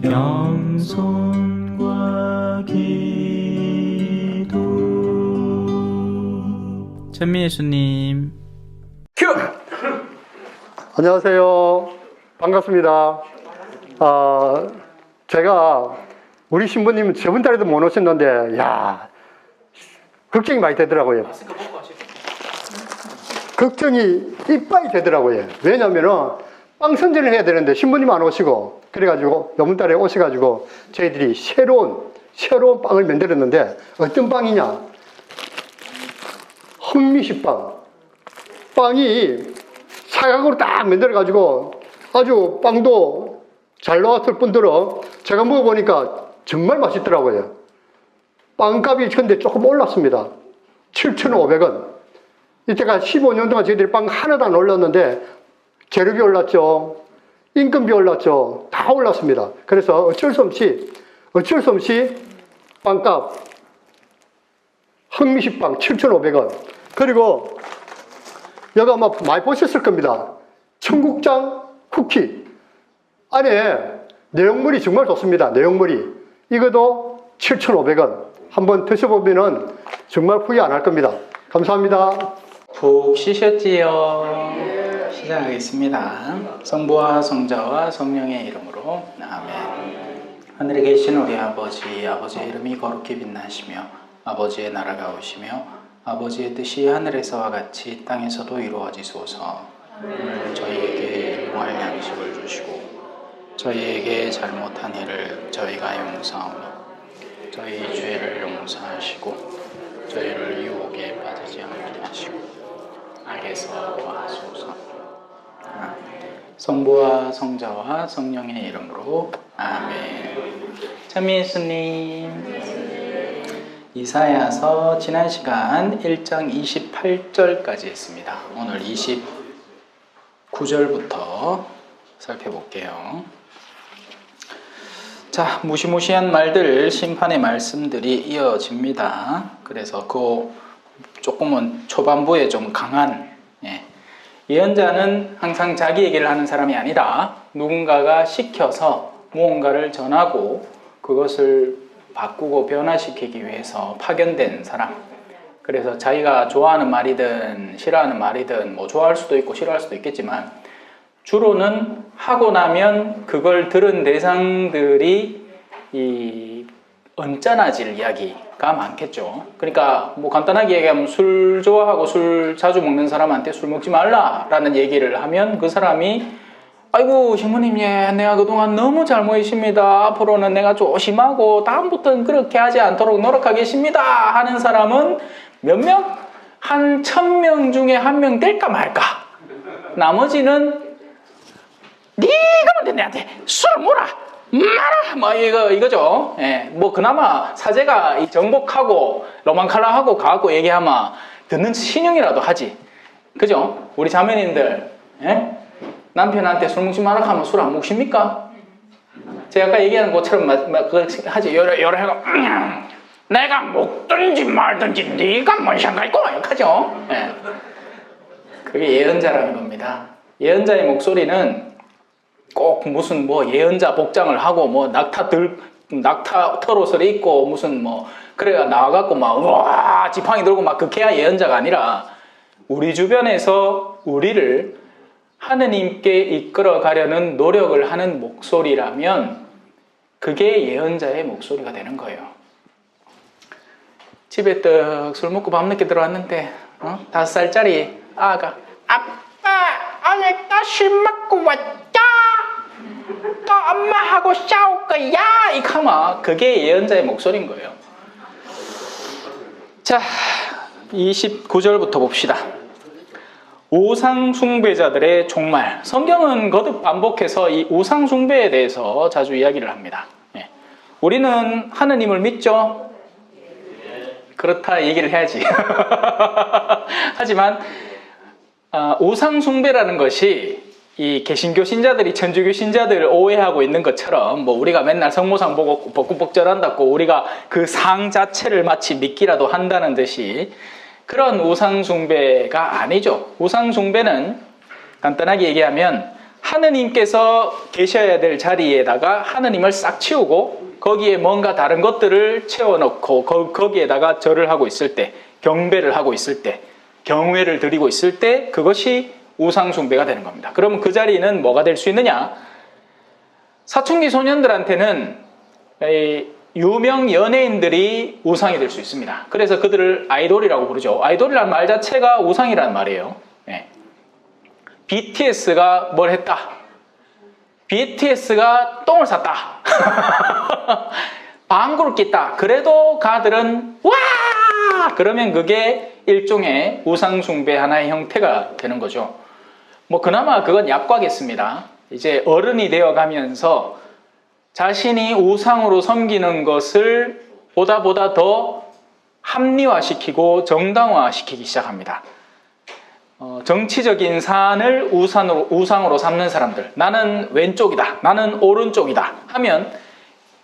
겸손과 기도. 천미예수님 큐! 안녕하세요. 반갑습니다. 제가 우리 신부님 저번 달에도 못 오셨는데, 야, 걱정이 많이 되더라고요. 걱정이 이빠이 되더라고요. 왜냐면은 빵 선전을 해야 되는데 신부님 안 오시고, 그래가지고 이번 달에 오셔가지고 저희들이 새로운 빵을 만들었는데, 어떤 빵이냐? 흑미식빵. 빵이 사각으로 딱 만들어가지고 아주 빵도 잘 나왔을 뿐더러 제가 먹어보니까 정말 맛있더라고요. 빵값이 근데 조금 올랐습니다. 7,500원. 이때가 15년 동안 저희들이 빵 하나도 안 올랐는데 재료비 올랐죠. 인건비 올랐죠. 다 올랐습니다. 그래서 어쩔 수 없이 빵값 흑미식빵 7,500원. 그리고 여기 아마 많이 보셨을 겁니다. 청국장 쿠키. 안에 내용물이 정말 좋습니다. 내용물이. 이것도 7,500원. 한번 드셔보면 정말 후회 안 할 겁니다. 감사합니다. 푹 쉬셨지요? 시작하겠습니다. 성부와 성자와 성령의 이름으로 아멘. 하늘에 계신 우리 아버지, 아버지의 이름이 거룩히 빛나시며 아버지의 나라가 오시며 아버지의 뜻이 하늘에서와 같이 땅에서도 이루어지소서. 오늘 저희에게 일용할 양식을 주시고 저희에게 잘못한 일을 저희가 용서하며 저희 죄를 용서하시고 저희를 유혹에 빠지지 않게 하시고 악에서 구하소서. 아멘. 성부와 성자와 성령의 이름으로 아멘. 참미예수님. 이사야서 지난 시간 1장 28절까지 했습니다. 오늘 29절부터 살펴볼게요. 자, 무시무시한 말들, 심판의 말씀들이 이어집니다. 그래서 그 조금은 초반부에 좀 강한 예언자는 항상 자기 얘기를 하는 사람이 아니라 누군가가 시켜서 무언가를 전하고 그것을 바꾸고 변화시키기 위해서 파견된 사람. 그래서 자기가 좋아하는 말이든 싫어하는 말이든 뭐 좋아할 수도 있고 싫어할 수도 있겠지만 주로는 하고 나면 그걸 들은 대상들이 이 언짢아질 이야기가 많겠죠. 그러니까 뭐 간단하게 얘기하면 술 좋아하고 술 자주 먹는 사람한테 술 먹지 말라라는 얘기를 하면 그 사람이 아이고 신부님, 내가 그동안 너무 잘못했습니다. 앞으로는 내가 조심하고 다음부터는 그렇게 하지 않도록 노력하겠습니다 하는 사람은 몇 명? 한 1,000명 중에 1명 될까 말까. 나머지는 네가 뭔데 내한테 술을 몰아 말아 뭐 이거죠. 뭐 그나마 사제가 정복하고 로망칼라하고 가갖고 얘기하면 듣는 신용이라도 하지. 그죠? 우리 자매님들 남편한테 술 먹지 마라 하면 술 안 먹습니까? 제가 아까 얘기하는 것처럼 하지. 여러 해가 내가 먹든지 말든지 네가 뭔 상관이고 하죠. 그게 예언자라는 겁니다. 예언자의 목소리는 꼭 무슨 뭐 예언자 복장을 하고 뭐 낙타 털옷을 입고 무슨 뭐 그래가 나와갖고 막 와 지팡이 들고 막 그렇게야 예언자가 아니라 우리 주변에서 우리를 하느님께 이끌어 가려는 노력을 하는 목소리라면 그게 예언자의 목소리가 되는 거예요. 집에 떡 술 먹고 밤늦게 들어왔는데 5살짜리 아가 아빠 오늘도 술 먹고 왔다 또 엄마하고 싸울 거야 이카마 그게 예언자의 목소리인 거예요. 자, 29절부터 봅시다. 우상 숭배자들의 종말. 성경은 거듭 반복해서 이 우상 숭배에 대해서 자주 이야기를 합니다. 우리는 하느님을 믿죠? 그렇다 얘기를 해야지. 하지만 우상 숭배라는 것이 이 개신교 신자들이 천주교 신자들을 오해하고 있는 것처럼 뭐 우리가 맨날 성모상 보고 복구복절한다고 우리가 그 상 자체를 마치 믿기라도 한다는 듯이 그런 우상 숭배가 아니죠. 우상 숭배는 간단하게 얘기하면 하느님께서 계셔야 될 자리에다가 하느님을 싹 치우고 거기에 뭔가 다른 것들을 채워넣고 거기에다가 절을 하고 있을 때, 경배를 하고 있을 때, 경외를 드리고 있을 때 그것이 우상숭배가 되는 겁니다. 그러면 그 자리는 뭐가 될 수 있느냐? 사춘기 소년들한테는 유명 연예인들이 우상이 될 수 있습니다. 그래서 그들을 아이돌이라고 부르죠. 아이돌이라는 말 자체가 우상이라는 말이에요. 네. BTS가 뭘 했다. BTS가 똥을 쌌다. 방구를 꼈다. 그래도 가들은 와! 그러면 그게 일종의 우상숭배 하나의 형태가 되는 거죠. 뭐 그나마 그건 약과겠습니다. 이제 어른이 되어 가면서 자신이 우상으로 섬기는 것을 보다 더 합리화시키고 정당화시키기 시작합니다. 정치적인 사안을 우상으로 삼는 사람들, 나는 왼쪽이다, 나는 오른쪽이다 하면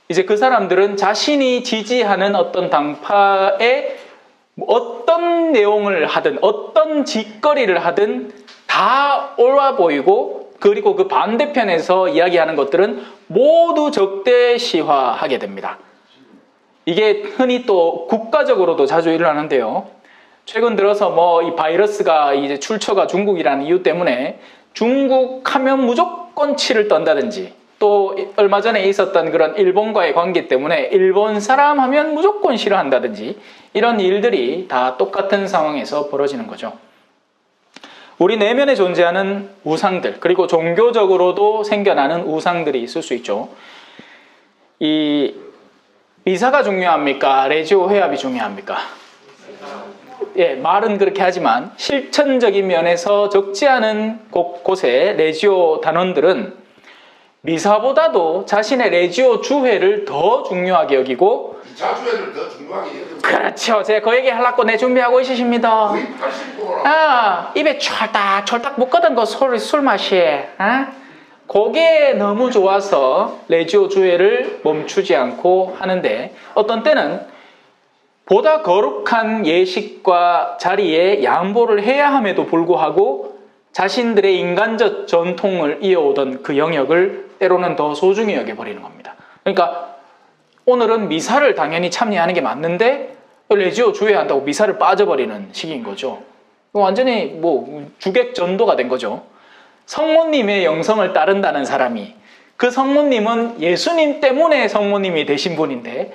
이제 그 사람들은 자신이 지지하는 어떤 당파의 어떤 내용을 하든 어떤 짓거리를 하든 다 옳아 보이고, 그리고 그 반대편에서 이야기하는 것들은 모두 적대시화하게 됩니다. 이게 흔히 또 국가적으로도 자주 일어나는데요. 최근 들어서 뭐 이 바이러스가 이제 출처가 중국이라는 이유 때문에 중국 하면 무조건 치를 떤다든지, 또 얼마 전에 있었던 그런 일본과의 관계 때문에 일본 사람 하면 무조건 싫어한다든지, 이런 일들이 다 똑같은 상황에서 벌어지는 거죠. 우리 내면에 존재하는 우상들, 그리고 종교적으로도 생겨나는 우상들이 있을 수 있죠. 이 미사가 중요합니까? 레지오 회합이 중요합니까? 예, 말은 그렇게 하지만 실천적인 면에서 적지 않은 곳에 레지오 단원들은 미사보다도 자신의 레지오 주회를 더 중요하게 여기고, 자주회를 더 중요하게 여기고. 그렇죠. 제가 그 얘기 하려고 내 준비하고 있으십니다. 거의 80%라. 입에 찰딱 묶었던 거 술 맛이, 그게 너무 좋아서 레지오 주회를 멈추지 않고 하는데, 어떤 때는 보다 거룩한 예식과 자리에 양보를 해야 함에도 불구하고 자신들의 인간적 전통을 이어오던 그 영역을 때로는 더 소중히 여겨버리는 겁니다. 그러니까 오늘은 미사를 당연히 참여하는 게 맞는데 레지오 주회한다고 미사를 빠져버리는 시기인 거죠. 완전히 뭐 주객전도가 된 거죠. 성모님의 영성을 따른다는 사람이, 그 성모님은 예수님 때문에 성모님이 되신 분인데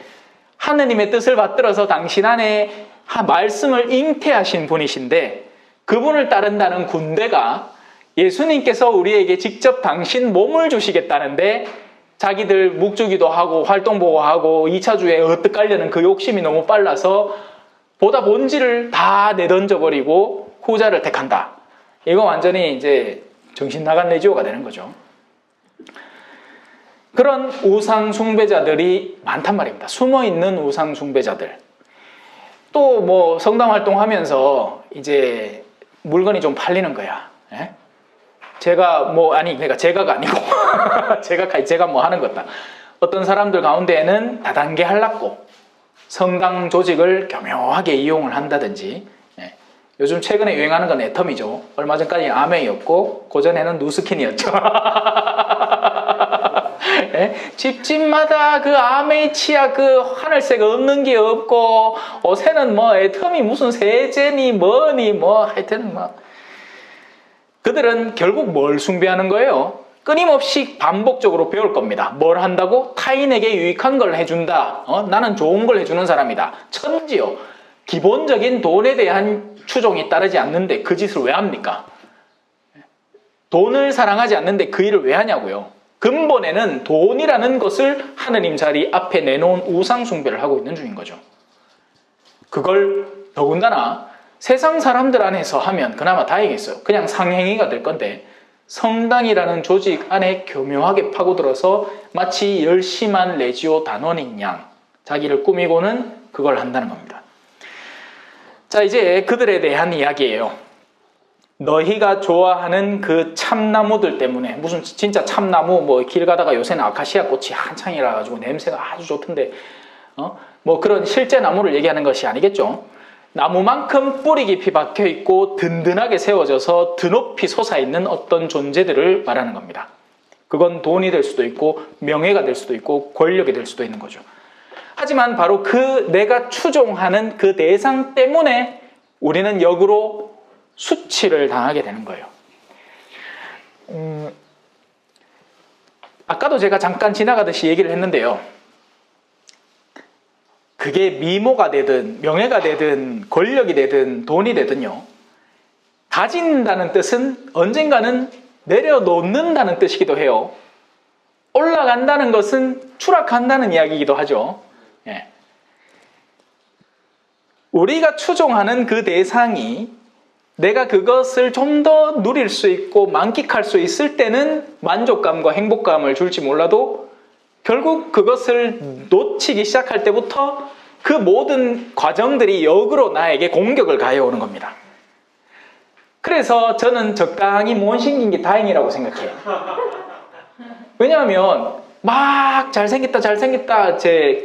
하느님의 뜻을 받들어서 당신 안에 말씀을 잉태하신 분이신데, 그분을 따른다는 군대가 예수님께서 우리에게 직접 당신 몸을 주시겠다는데 자기들 묵주기도 하고 활동보고하고 2차 주에 어뜩 가려는 그 욕심이 너무 빨라서 보다 본질을 다 내던져버리고 후자를 택한다. 이거 완전히 이제 정신 나간 레지오가 되는 거죠. 그런 우상 숭배자들이 많단 말입니다. 숨어있는 우상 숭배자들. 또 뭐 성당 활동하면서 이제 물건이 좀 팔리는 거야. 예? 그러니까 제가가 아니고 제가 뭐 하는 거다. 어떤 사람들 가운데에는 다단계 하려고 성당 조직을 교묘하게 이용을 한다든지, 예. 요즘 최근에 유행하는 건 애텀이죠. 얼마 전까지 아메이였고 그전에는 누스킨이었죠. 예? 집집마다 그 아메이 치아 그 하늘색 없는 게 없고, 옷에는 뭐 애텀이 무슨 세제니 뭐니 뭐 하여튼 뭐. 그들은 결국 뭘 숭배하는 거예요? 끊임없이 반복적으로 배울 겁니다. 뭘 한다고? 타인에게 유익한 걸 해준다. 나는 좋은 걸 해주는 사람이다. 천지요. 기본적인 돈에 대한 추종이 따르지 않는데 그 짓을 왜 합니까? 돈을 사랑하지 않는데 그 일을 왜 하냐고요. 근본에는 돈이라는 것을 하느님 자리 앞에 내놓은 우상 숭배를 하고 있는 중인 거죠. 그걸 더군다나 세상 사람들 안에서 하면 그나마 다행이겠어요. 그냥 상행위가 될 건데, 성당이라는 조직 안에 교묘하게 파고들어서 마치 열심한 레지오 단원인 양 자기를 꾸미고는 그걸 한다는 겁니다. 자, 이제 그들에 대한 이야기예요. 너희가 좋아하는 그 참나무들 때문에, 무슨 진짜 참나무, 뭐 길 가다가 요새는 아카시아 꽃이 한창이라 가지고 냄새가 아주 좋던데, 뭐 그런 실제 나무를 얘기하는 것이 아니겠죠. 나무만큼 뿌리 깊이 박혀 있고 든든하게 세워져서 드높이 솟아있는 어떤 존재들을 말하는 겁니다. 그건 돈이 될 수도 있고 명예가 될 수도 있고 권력이 될 수도 있는 거죠. 하지만 바로 그 내가 추종하는 그 대상 때문에 우리는 역으로 수치를 당하게 되는 거예요. 아까도 제가 잠깐 지나가듯이 얘기를 했는데요. 그게 미모가 되든 명예가 되든 권력이 되든 돈이 되든요. 가진다는 뜻은 언젠가는 내려놓는다는 뜻이기도 해요. 올라간다는 것은 추락한다는 이야기이기도 하죠. 예. 우리가 추종하는 그 대상이 내가 그것을 좀 더 누릴 수 있고 만끽할 수 있을 때는 만족감과 행복감을 줄지 몰라도 결국 그것을 놓치기 시작할 때부터 그 모든 과정들이 역으로 나에게 공격을 가해오는 겁니다. 그래서 저는 적당히 못 생긴 게 다행이라고 생각해요. 왜냐하면 막 잘생겼다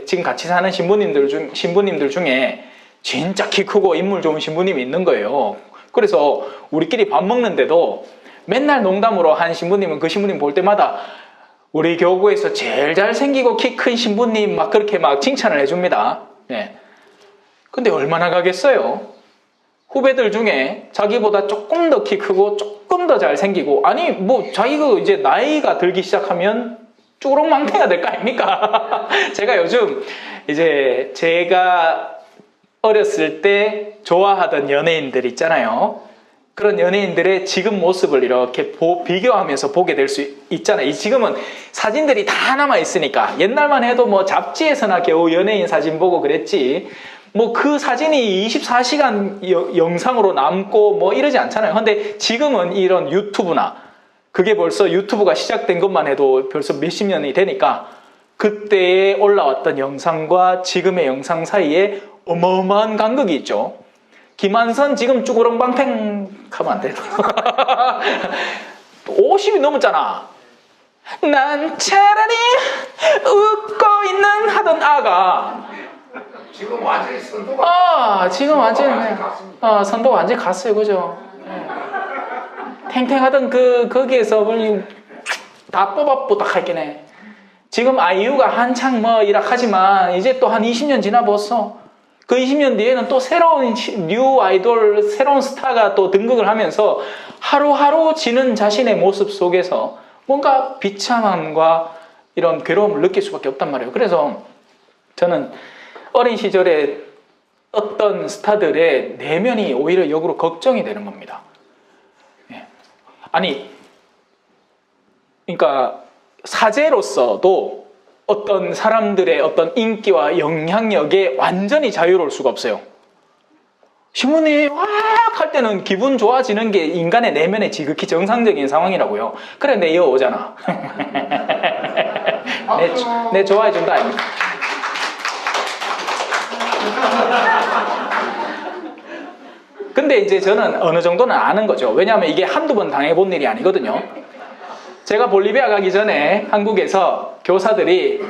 지금 같이 사는 신부님들 중에 진짜 키 크고 인물 좋은 신부님이 있는 거예요. 그래서 우리끼리 밥 먹는데도 맨날 농담으로 한 신부님은 그 신부님 볼 때마다 우리 교구에서 제일 잘생기고 키 큰 신부님 막 그렇게 막 칭찬을 해줍니다. 네. 근데 얼마나 가겠어요? 후배들 중에 자기보다 조금 더 키 크고 조금 더 잘생기고, 아니 뭐 자기가 이제 나이가 들기 시작하면 쭈그렁망태가 될 거 아닙니까? 제가 요즘 이제 제가 어렸을 때 좋아하던 연예인들 있잖아요. 그런 연예인들의 지금 모습을 이렇게 비교하면서 보게 될 수 있잖아요. 지금은 사진들이 다 남아 있으니까. 옛날만 해도 뭐 잡지에서나 겨우 연예인 사진 보고 그랬지, 뭐 그 사진이 24시간 영상으로 남고 뭐 이러지 않잖아요. 근데 지금은 이런 유튜브나, 그게 벌써 유튜브가 시작된 것만 해도 벌써 몇십 년이 되니까 그때에 올라왔던 영상과 지금의 영상 사이에 어마어마한 간극이 있죠. 김한선 지금 쭈그렁방팽 하면 안 돼요. 50이 넘었잖아. 난 차라리 웃고 있는 하던 아가 지금 완전히 선도가. 지금 완전히 선도가 완전히 갔어요, 그죠? 탱탱하던 거기에서 다 뽑아보다 할게 네. 지금 아이유가 한창 뭐 이락하지만 이제 또 한 20년 지나봤어. 그 20년 뒤에는 또 새로운 뉴 아이돌, 새로운 스타가 또 등극을 하면서 하루하루 지는 자신의 모습 속에서 뭔가 비참함과 이런 괴로움을 느낄 수밖에 없단 말이에요. 그래서 저는 어린 시절에 어떤 스타들의 내면이 오히려 역으로 걱정이 되는 겁니다. 아니, 그러니까 사제로서도 어떤 사람들의 어떤 인기와 영향력에 완전히 자유로울 수가 없어요. 신부님 와 할 때는 기분 좋아지는 게 인간의 내면의 지극히 정상적인 상황이라고요. 그래 내 이어 오잖아. 내 좋아해준다. 근데 이제 저는 어느 정도는 아는 거죠. 왜냐하면 이게 한두 번 당해본 일이 아니거든요. 제가 볼리비아 가기 전에 한국에서 교사들이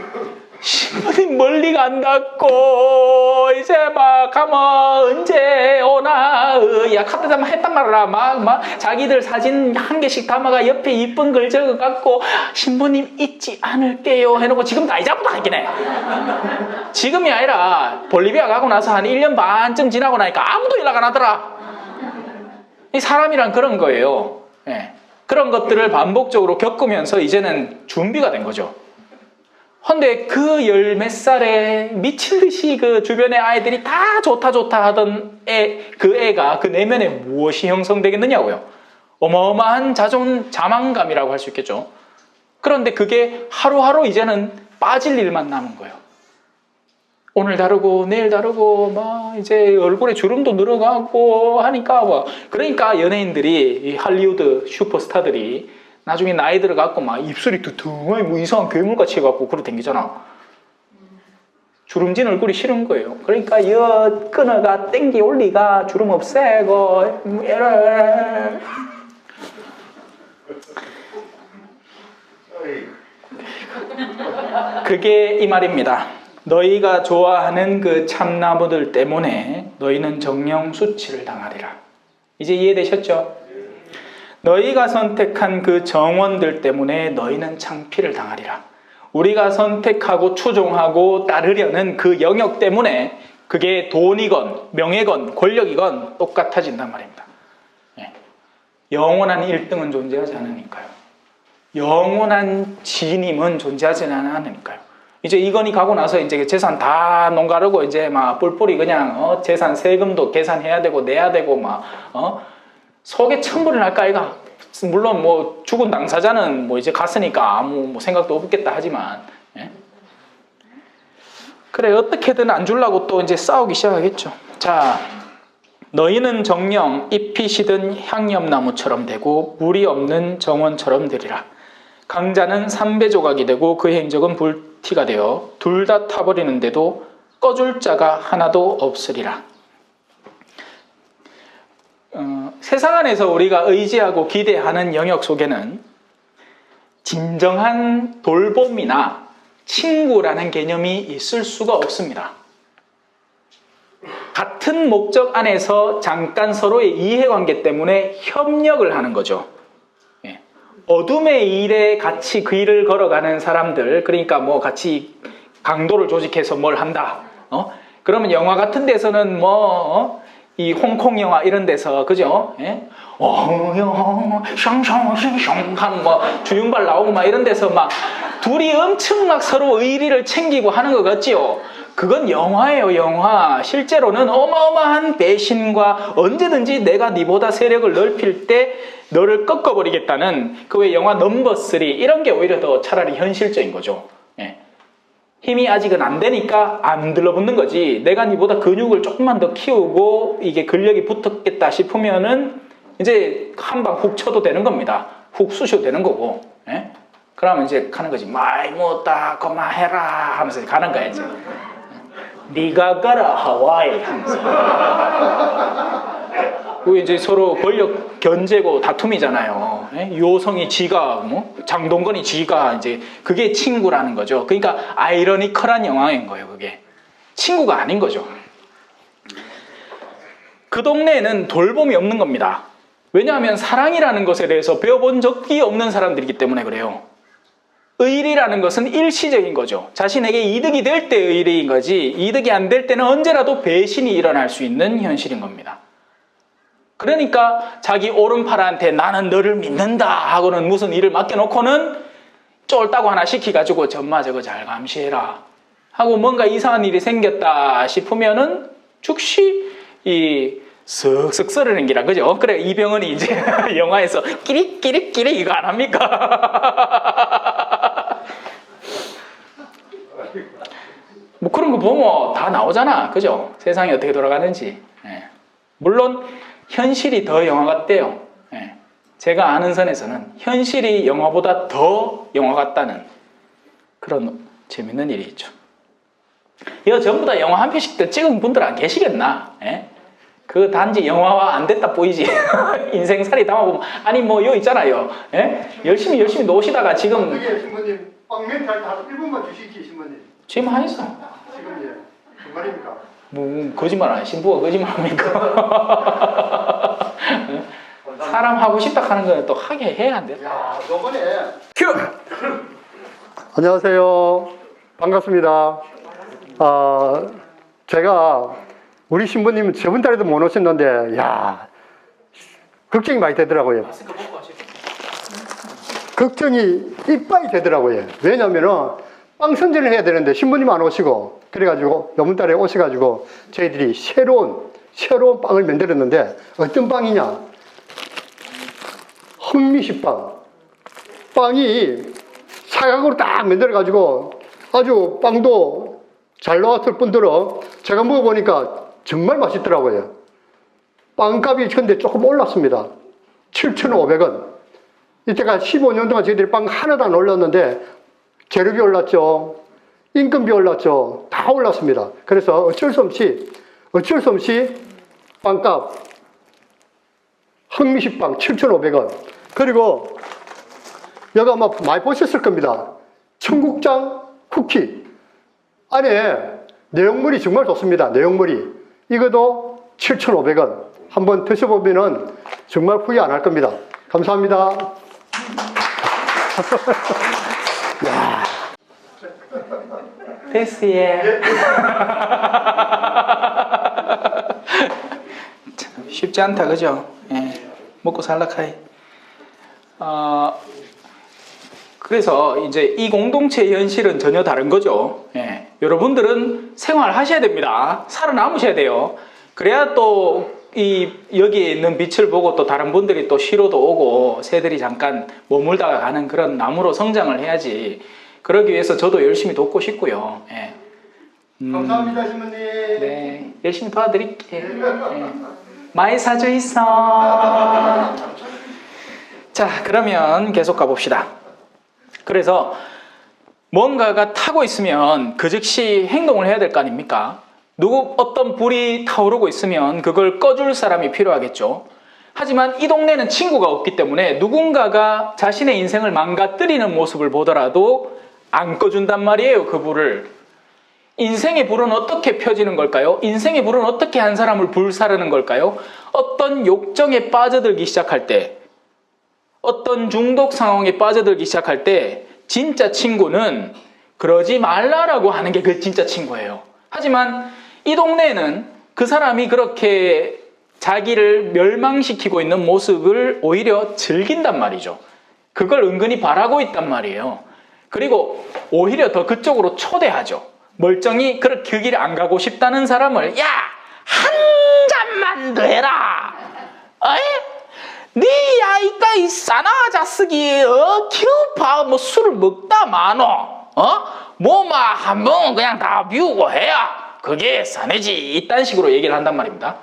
신부님 멀리 간다고 이제 막 가면 언제 오나 야 카드 좀 했단 말이야. 막 자기들 사진 한 개씩 담아가 옆에 이쁜 글 적어갖고 신부님 잊지 않을게요 해놓고 지금 나이 잡고 다니긴 해. 지금이 아니라 볼리비아 가고 나서 한 1년 반쯤 지나고 나니까 아무도 연락 안 하더라. 이 사람이란 그런 거예요. 예. 그런 것들을 반복적으로 겪으면서 이제는 준비가 된 거죠. 근데 그 열 몇 살에 미친 듯이 그 주변의 아이들이 다 좋다 하던 그 애가 그 내면에 무엇이 형성되겠느냐고요. 어마어마한 자만감이라고 할 수 있겠죠. 그런데 그게 하루하루 이제는 빠질 일만 남은 거예요. 오늘 다르고 내일 다르고 막 이제 얼굴에 주름도 늘어가고 하니까 뭐 그러니까 연예인들이 이 할리우드 슈퍼스타들이 나중에 나이 들어갖고 막 입술이 두툼하게 뭐 이상한 괴물같이 해갖고 그러고 댕기잖아. 주름진 얼굴이 싫은 거예요. 그러니까 여 끊어가 땡기 올리가 주름 없애고 그게 이 말입니다. 너희가 좋아하는 그 참나무들 때문에 너희는 정령 수치를 당하리라. 이제 이해되셨죠? 너희가 선택한 그 정원들 때문에 너희는 창피를 당하리라. 우리가 선택하고 추종하고 따르려는 그 영역 때문에 그게 돈이건 명예건 권력이건 똑같아진단 말입니다. 영원한 1등은 존재하지 않으니까요. 영원한 진임은 존재하지 않으니까요. 이제 이건희 가고 나서 이제 재산 다 농가르고 이제 막 뿔뿔이 그냥 재산 세금도 계산해야 되고 내야 되고 막 속에 천불이 날까 이가. 물론 뭐 죽은 당사자는 뭐 이제 갔으니까 아무 뭐 생각도 없겠다 하지만 그래 어떻게든 안 주려고 또 이제 싸우기 시작하겠죠. 자, 너희는 정령 잎이 시든 향염나무처럼 되고 물이 없는 정원처럼 되리라. 강자는 삼배조각이 되고 그 행적은 불티가 되어 둘 다 타버리는데도 꺼줄 자가 하나도 없으리라. 세상 안에서 우리가 의지하고 기대하는 영역 속에는 진정한 돌봄이나 친구라는 개념이 있을 수가 없습니다. 같은 목적 안에서 잠깐 서로의 이해관계 때문에 협력을 하는 거죠. 어둠의 일에 같이 그 일을 걸어가는 사람들, 그러니까 뭐 같이 강도를 조직해서 뭘 한다. 그러면 영화 같은 데서는 이 홍콩 영화 이런 데서 그죠? 하는 뭐 주윤발 나오고 막 이런 데서 막 둘이 엄청 막 서로 의리를 챙기고 하는 것 같지요. 그건 영화예요, 영화. 실제로는 어마어마한 배신과 언제든지 내가 네보다 세력을 넓힐 때 너를 꺾어버리겠다는 그 외 영화 넘버 3 이런 게 오히려 더 차라리 현실적인 거죠. 힘이 아직은 안 되니까 안 들러붙는 거지. 내가 니보다 근육을 조금만 더 키우고 이게 근력이 붙었겠다 싶으면은 이제 한 방 훅 쳐도 되는 겁니다. 훅 쑤셔도 되는 거고. 그러면 이제 가는 거지. 마이 못다 그만해라 하면서 가는 거야 이제. 네가 가라 하와이 하면서. 그 이제 서로 권력 견제고 다툼이잖아요. 요성이 지가 장동건이 지가 이제 그게 친구라는 거죠. 그러니까 아이러니컬한 영화인 거예요. 그게 친구가 아닌 거죠. 그 동네에는 돌봄이 없는 겁니다. 왜냐하면 사랑이라는 것에 대해서 배워본 적이 없는 사람들이기 때문에 그래요. 의리라는 것은 일시적인 거죠. 자신에게 이득이 될 때 의리인 거지 이득이 안 될 때는 언제라도 배신이 일어날 수 있는 현실인 겁니다. 그러니까 자기 오른팔한테 나는 너를 믿는다 하고는 무슨 일을 맡겨놓고는 쫄따구 하나 시켜가지고 전마 저거 잘 감시해라 하고 뭔가 이상한 일이 생겼다 싶으면은 즉시 이 쓱쓱 썰어낸 기라 그죠? 그래 이병헌이 이제 영화에서 끼릭끼릭끼릭 이거 안 합니까? 뭐 그런 거 보면 다 나오잖아 그죠? 세상이 어떻게 돌아가는지. 물론 현실이 더 영화 같대요. 제가 아는 선에서는 현실이 영화보다 더 영화 같다는 그런 재밌는 일이 있죠. 이거 전부 다 영화 한 편씩 더 찍은 분들 안 계시겠나? 그 단지 영화화 안 됐다 보이지. 인생살이 담아보면 아니 뭐 이거 있잖아요. 열심히 노시다가 지금 어떻게 신부님 빵 멘트 할 때 한 1분만 주시기 신부님. 지금 하겠어. 지금 정말입니까? 뭐 거짓말 안 해. 신부가 거짓말합니까? 사람 하고 싶다 하는 거는 또 하게 해야 안 돼. 야, 저번에 큐. 안녕하세요. 반갑습니다. 제가 우리 신부님 저번 달에도 못 오셨는데, 야, 걱정이 많이 되더라고요. 걱정이 이빨이 되더라고요. 왜냐면은 빵 선전을 해야 되는데 신부님 안 오시고, 그래가지고 이번 달에 오셔가지고 저희들이 새로운 빵을 만들었는데 어떤 빵이냐? 흑미식빵. 빵이 사각으로 딱 만들어가지고 아주 빵도 잘 나왔을 뿐더러 제가 먹어보니까 정말 맛있더라고요. 빵값이 현재 조금 올랐습니다. 7,500원. 이때가 15년 동안 저희들이 빵 하나도 안 올랐는데 재료비 올랐죠. 인건비 올랐죠. 다 올랐습니다. 그래서 어쩔 수 없이 빵값 흑미식빵 7,500원. 그리고 여기 아마 많이 보셨을 겁니다. 청국장 쿠키. 안에 내용물이 정말 좋습니다. 내용물이. 이것도 7,500원. 한번 드셔보면은 정말 후회 안 할 겁니다. 감사합니다. 됐어요. 참 쉽지 않다, 그죠? 예. 먹고 살라카이. 그래서 이제 이 공동체의 현실은 전혀 다른 거죠. 예. 여러분들은 생활하셔야 됩니다. 살아남으셔야 돼요. 그래야 또 여기에 있는 빛을 보고 또 다른 분들이 또 쉬러도 오고 새들이 잠깐 머물다가 가는 그런 나무로 성장을 해야지. 그러기 위해서 저도 열심히 돕고 싶고요. 예. 감사합니다, 신부님. 네, 열심히 도와드릴게요. 예. 많이 사줘 있어. 자, 그러면 계속 가봅시다. 그래서 뭔가가 타고 있으면 그 즉시 행동을 해야 될 거 아닙니까? 어떤 불이 타오르고 있으면 그걸 꺼줄 사람이 필요하겠죠. 하지만 이 동네는 친구가 없기 때문에 누군가가 자신의 인생을 망가뜨리는 모습을 보더라도 안 꺼준단 말이에요, 그 불을. 인생의 불은 어떻게 펴지는 걸까요? 인생의 불은 어떻게 한 사람을 불사르는 걸까요? 어떤 욕정에 빠져들기 시작할 때, 어떤 중독 상황에 빠져들기 시작할 때 진짜 친구는 그러지 말라라고 하는 게 그 진짜 친구예요. 하지만 이 동네에는 그 사람이 그렇게 자기를 멸망시키고 있는 모습을 오히려 즐긴단 말이죠. 그걸 은근히 바라고 있단 말이에요. 그리고 오히려 더 그쪽으로 초대하죠. 멀쩡히 그 길 안 가고 싶다는 사람을 야! 한 잔만 더 해라! 어이? 네 아이가 이 싸나자쓰기 키우파 뭐 술을 먹다 마노 뭐마 한 번 그냥 다 비우고 해야 그게 싸네지. 이딴 식으로 얘기를 한단 말입니다.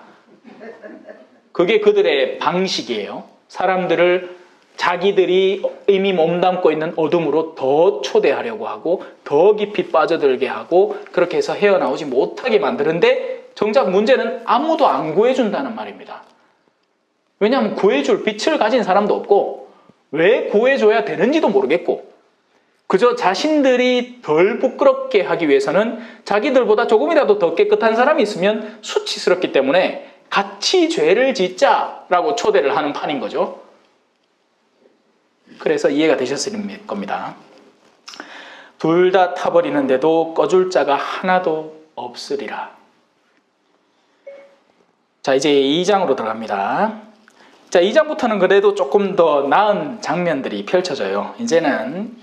그게 그들의 방식이에요. 사람들을 자기들이 이미 몸담고 있는 어둠으로 더 초대하려고 하고 더 깊이 빠져들게 하고 그렇게 해서 헤어나오지 못하게 만드는데 정작 문제는 아무도 안 구해준다는 말입니다. 왜냐하면 구해줄 빛을 가진 사람도 없고 왜 구해줘야 되는지도 모르겠고 그저 자신들이 덜 부끄럽게 하기 위해서는 자기들보다 조금이라도 더 깨끗한 사람이 있으면 수치스럽기 때문에 같이 죄를 짓자라고 초대를 하는 판인 거죠. 그래서 이해가 되셨을 겁니다. 둘 다 타버리는데도 꺼줄 자가 하나도 없으리라. 자, 이제 2장으로 들어갑니다. 자, 2장부터는 그래도 조금 더 나은 장면들이 펼쳐져요. 이제는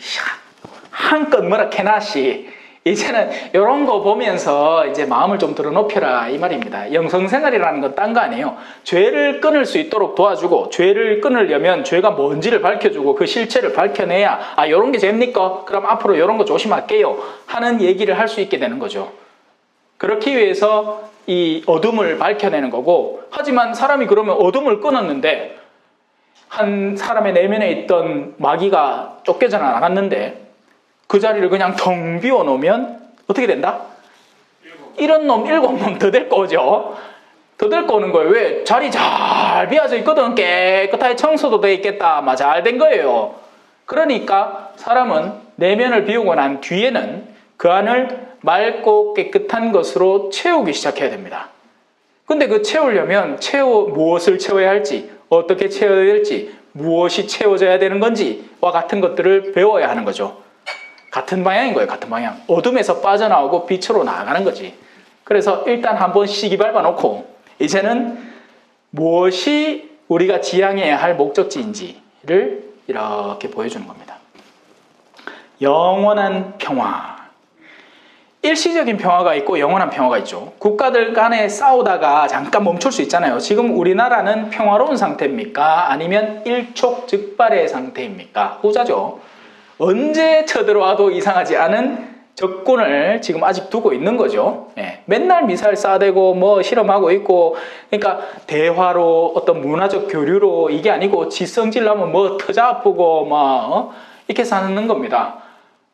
한껏 뭐라 캐나시 이제는 이런 거 보면서 이제 마음을 좀 들어놓혀라 이 말입니다. 영성생활이라는 건 딴 거 아니에요. 죄를 끊을 수 있도록 도와주고 죄를 끊으려면 죄가 뭔지를 밝혀주고 그 실체를 밝혀내야 이런 게 죄입니까? 그럼 앞으로 이런 거 조심할게요 하는 얘기를 할 수 있게 되는 거죠. 그렇기 위해서 이 어둠을 밝혀내는 거고 하지만 사람이 그러면 어둠을 끊었는데 한 사람의 내면에 있던 마귀가 쫓겨져 나갔는데 그 자리를 그냥 텅 비워놓으면 어떻게 된다? 이런 놈 7놈 더 데리고 오죠. 더 데리고 오는 거예요. 왜? 자리 잘 비어져 있거든. 깨끗하게 청소도 돼 있겠다. 잘 된 거예요. 그러니까 사람은 내면을 비우고 난 뒤에는 그 안을 맑고 깨끗한 것으로 채우기 시작해야 됩니다. 근데 그 채우려면 무엇을 채워야 할지, 어떻게 채워야 될지, 무엇이 채워져야 되는 건지와 같은 것들을 배워야 하는 거죠. 같은 방향인 거예요. 같은 방향. 어둠에서 빠져나오고 빛으로 나아가는 거지. 그래서 일단 한번 시기 밟아놓고 이제는 무엇이 우리가 지향해야 할 목적지인지를 이렇게 보여주는 겁니다. 영원한 평화. 일시적인 평화가 있고 영원한 평화가 있죠. 국가들 간에 싸우다가 잠깐 멈출 수 있잖아요. 지금 우리나라는 평화로운 상태입니까? 아니면 일촉즉발의 상태입니까? 후자죠. 언제 쳐들어와도 이상하지 않은 적군을 지금 아직 두고 있는 거죠. 맨날 미사일 쏴대고 실험하고 있고 그러니까 대화로 어떤 문화적 교류로 이게 아니고 지성질나면 터져 아프고 이렇게 사는 겁니다.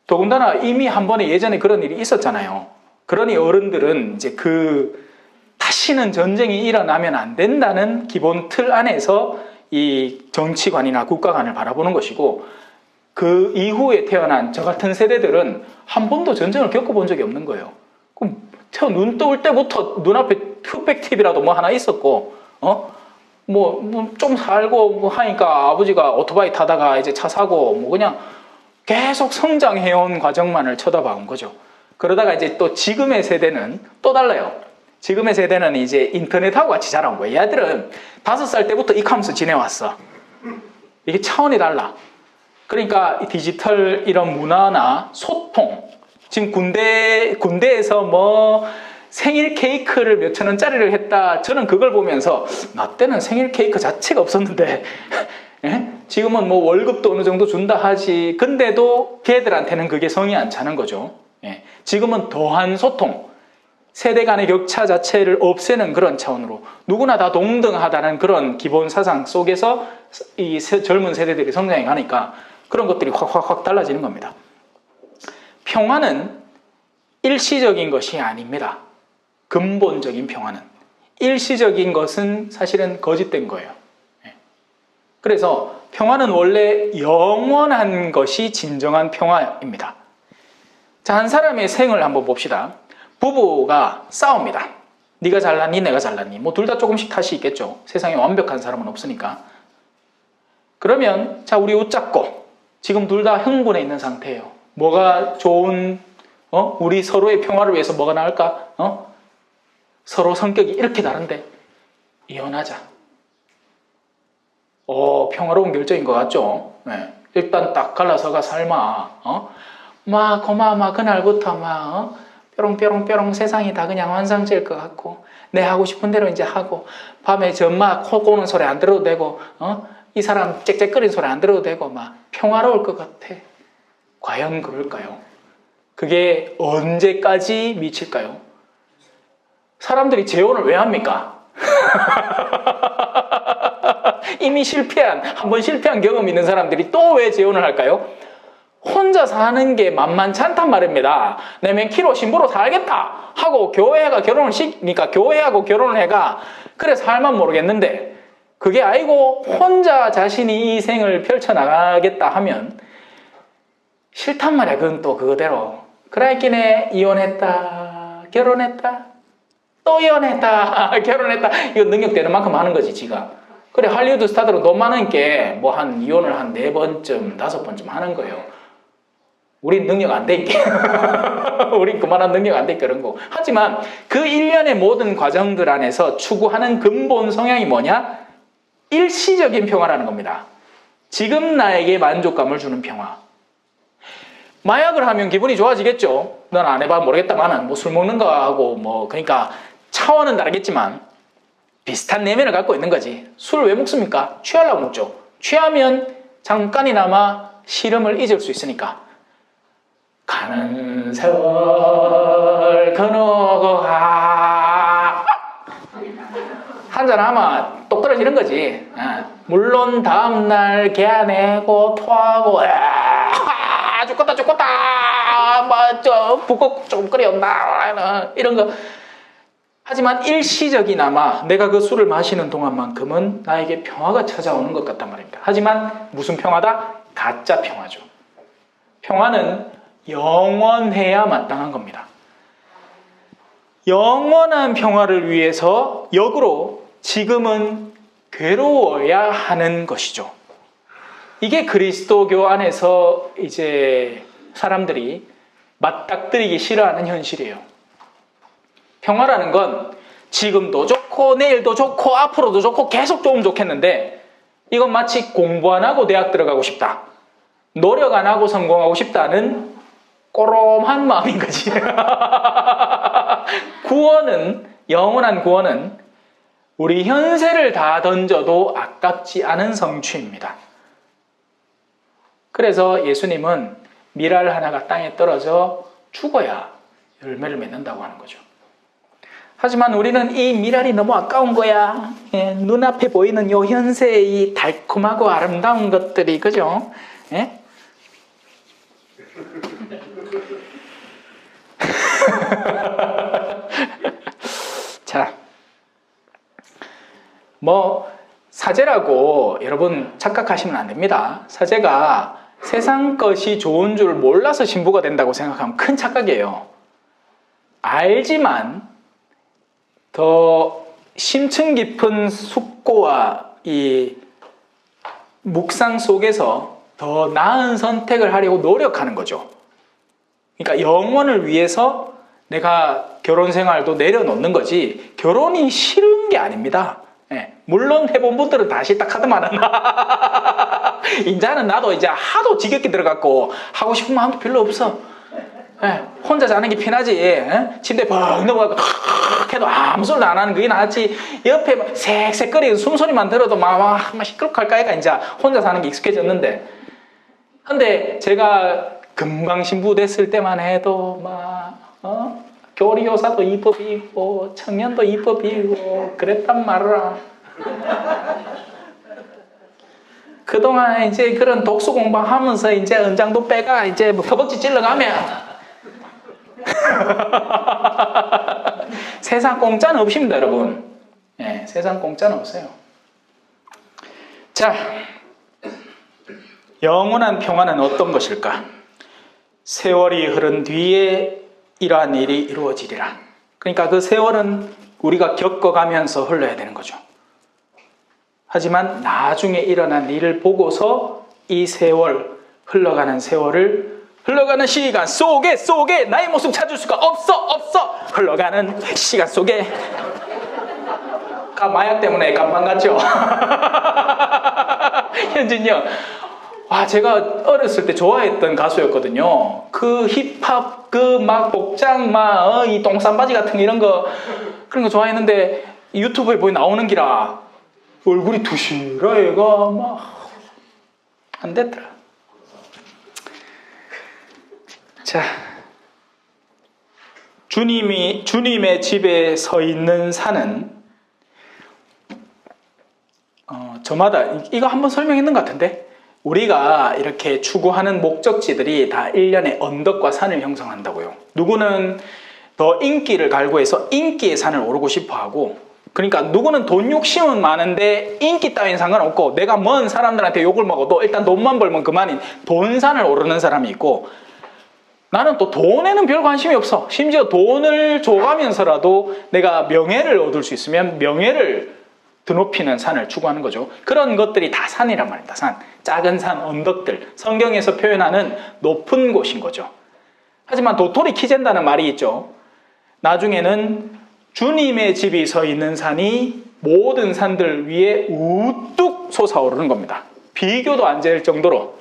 더군다나 이미 한 번에 예전에 그런 일이 있었잖아요. 그러니 어른들은 이제 다시는 전쟁이 일어나면 안 된다는 기본 틀 안에서 이 정치관이나 국가관을 바라보는 것이고 그 이후에 태어난 저 같은 세대들은 한 번도 전쟁을 겪어본 적이 없는 거예요. 그럼 눈 떠올 때부터 눈앞에 흑백 TV라도 뭐 하나 있었고, 뭐 좀 살고 뭐 하니까 아버지가 오토바이 타다가 이제 차 사고 뭐 그냥 계속 성장해온 과정만을 쳐다봐온 거죠. 그러다가 이제 또 지금의 세대는 또 달라요. 지금의 세대는 이제 인터넷하고 같이 자란 거예요. 얘들은 5살 때부터 익하면서 지내왔어. 이게 차원이 달라. 그러니까 디지털 이런 문화나 소통, 지금 군대에서 뭐 생일 케이크를 몇천 원짜리를 했다. 저는 그걸 보면서 나 때는 생일 케이크 자체가 없었는데 예? 지금은 뭐 월급도 어느 정도 준다 하지. 근데도 걔들한테는 그게 성이 안 차는 거죠. 예. 지금은 더한 소통, 세대 간의 격차 자체를 없애는 그런 차원으로 누구나 다 동등하다는 그런 기본 사상 속에서 이 젊은 세대들이 성장해 가니까 그런 것들이 확 달라지는 겁니다. 평화는 일시적인 것이 아닙니다. 근본적인 평화는. 일시적인 것은 사실은 거짓된 거예요. 그래서 평화는 원래 영원한 것이 진정한 평화입니다. 자, 한 사람의 생을 한번 봅시다. 부부가 싸웁니다. 네가 잘났니? 내가 잘났니? 뭐 둘 다 조금씩 탓이 있겠죠. 세상에 완벽한 사람은 없으니까. 그러면 자, 우리 웃잡고 지금 둘 다 흥분해 있는 상태예요. 뭐가 좋은 우리 서로의 평화를 위해서 뭐가 나을까? 서로 성격이 이렇게 다른데 이혼하자. 평화로운 결정인 것 같죠? 네. 일단 딱 갈라서가 삶아. 고마워. 그날부터 뾰롱뾰롱 세상이 다 그냥 환상적일 것 같고 내 하고 싶은 대로 이제 하고 밤에 코 고는 소리 안 들어도 되고 이 사람 짹짹거리는 소리 안 들어도 되고 막 평화로울 것 같아. 과연 그럴까요? 그게 언제까지 미칠까요? 사람들이 재혼을 왜 합니까? 이미 한 번 실패한 경험이 있는 사람들이 또 왜 재혼을 할까요? 혼자 사는 게 만만치 않단 말입니다. 내 맨키로 신부로 살겠다 하고 교회하고 결혼을 해가 그래 살만 모르겠는데 그게 아니고 혼자 자신이 이 생을 펼쳐나가겠다 하면 싫단 말이야. 그건 또 그거대로 그랬기네. 이혼했다 결혼했다 또 이혼했다 결혼했다. 이거 능력되는 만큼 하는 거지 지가. 그래 할리우드 스타들은 돈 많은 게 뭐 한 이혼을 한 4번쯤 5번쯤 하는 거예요. 우린 능력 안 되니까. 우린 그만한 능력 안 되니까 그런 거. 하지만 그 일련의 모든 과정들 안에서 추구하는 근본 성향이 뭐냐? 일시적인 평화라는 겁니다. 지금 나에게 만족감을 주는 평화. 마약을 하면 기분이 좋아지겠죠. 넌 안 해봐 모르겠다만은 뭐 술 먹는 거하고 그러니까 차원은 다르겠지만 비슷한 내면을 갖고 있는 거지. 술 왜 먹습니까? 취하려고 먹죠. 취하면 잠깐이나마 시름을 잊을 수 있으니까. 가는 세월 그누고 가 한잔하면 똑 떨어지는 거지. 물론 다음날 개안내고 토하고 죽겠다 북극 조금 끓여온다 이런 거. 하지만 일시적이나마 내가 그 술을 마시는 동안만큼은 나에게 평화가 찾아오는 것 같단 말입니다. 하지만 무슨 평화다? 가짜 평화죠. 평화는 영원해야 마땅한 겁니다. 영원한 평화를 위해서 역으로 지금은 괴로워야 하는 것이죠. 이게 그리스도교 안에서 이제 사람들이 맞닥뜨리기 싫어하는 현실이에요. 평화라는 건 지금도 좋고 내일도 좋고 앞으로도 좋고 계속 좋으면 좋겠는데 이건 마치 공부 안 하고 대학 들어가고 싶다. 노력 안 하고 성공하고 싶다는 꼬롬한 마음인 거지. 영원한 구원은 우리 현세를 다 던져도 아깝지 않은 성취입니다. 그래서 예수님은 밀알 하나가 땅에 떨어져 죽어야 열매를 맺는다고 하는 거죠. 하지만 우리는 이 밀알이 너무 아까운 거야. 눈앞에 보이는 요 현세의 이 달콤하고 아름다운 것들이, 그죠? 자, 사제라고 여러분 착각하시면 안 됩니다. 사제가 세상 것이 좋은 줄 몰라서 신부가 된다고 생각하면 큰 착각이에요. 알지만 더 심층 깊은 숙고와 이 묵상 속에서 더 나은 선택을 하려고 노력하는 거죠. 그러니까 영원을 위해서 내가 결혼 생활도 내려놓는 거지 결혼이 싫은 게 아닙니다. 예, 물론 해본 분들은 다 싫다 카드만은 이제는 나도 이제 하도 지겹게 들어갔고 하고 싶은 마음도 별로 없어. 예, 혼자 자는 게 편하지. 예? 침대에 벙 넘어가고 해도 아무 소리도 안 하는 그게 낫지. 옆에 막 색색거리는 숨소리만 들어도 막 시끄럽고 할까이가 이제 혼자 사는 게 익숙해졌는데, 근데 제가 금방 신부 됐을 때만 해도 교리교사도 입법이고 청년도 입법이고 그랬단 말이야. 그동안 이제 그런 독수 공부하면서 이제 은장도 빼가 이제 뭐 허벅지 찔러가면 세상 공짜는 없습니다, 여러분. 예, 세상 공짜는 없어요. 자, 영원한 평화는 어떤 것일까? 세월이 흐른 뒤에 이러한 일이 이루어지리라. 그러니까 그 세월은 우리가 겪어가면서 흘러야 되는 거죠. 하지만 나중에 일어난 일을 보고서 이 세월, 흘러가는 세월을 흘러가는 시간 속에 나의 모습 찾을 수가 없어. 흘러가는 시간 속에 마약 때문에 깜빵 갔죠. 현진이 형, 와, 제가 어렸을 때 좋아했던 가수였거든요. 그 힙합, 그 막 복장, 이 똥싼바지 같은 이런 거, 그런 거 좋아했는데 유튜브에 보이 나오는 기라 얼굴이 두시라 얘가 막 안 됐더라. 자, 주님의 집에 서 있는 산은 저마다 이거 한번 설명했는 것 같은데, 우리가 이렇게 추구하는 목적지들이 다 일련의 언덕과 산을 형성한다고요. 누구는 더 인기를 갈구해서 인기의 산을 오르고 싶어 하고, 그러니까 누구는 돈 욕심은 많은데 인기 따윈 상관없고 내가 먼 사람들한테 욕을 먹어도 일단 돈만 벌면 그만인 돈산을 오르는 사람이 있고, 나는 또 돈에는 별 관심이 없어. 심지어 돈을 줘가면서라도 내가 명예를 얻을 수 있으면 명예를 드높이는 산을 추구하는 거죠. 그런 것들이 다 산이란 말입니다. 산, 작은 산, 언덕들, 성경에서 표현하는 높은 곳인 거죠. 하지만 도토리 키젠다는 말이 있죠. 나중에는 주님의 집이 서 있는 산이 모든 산들 위에 우뚝 솟아오르는 겁니다. 비교도 안 될 정도로.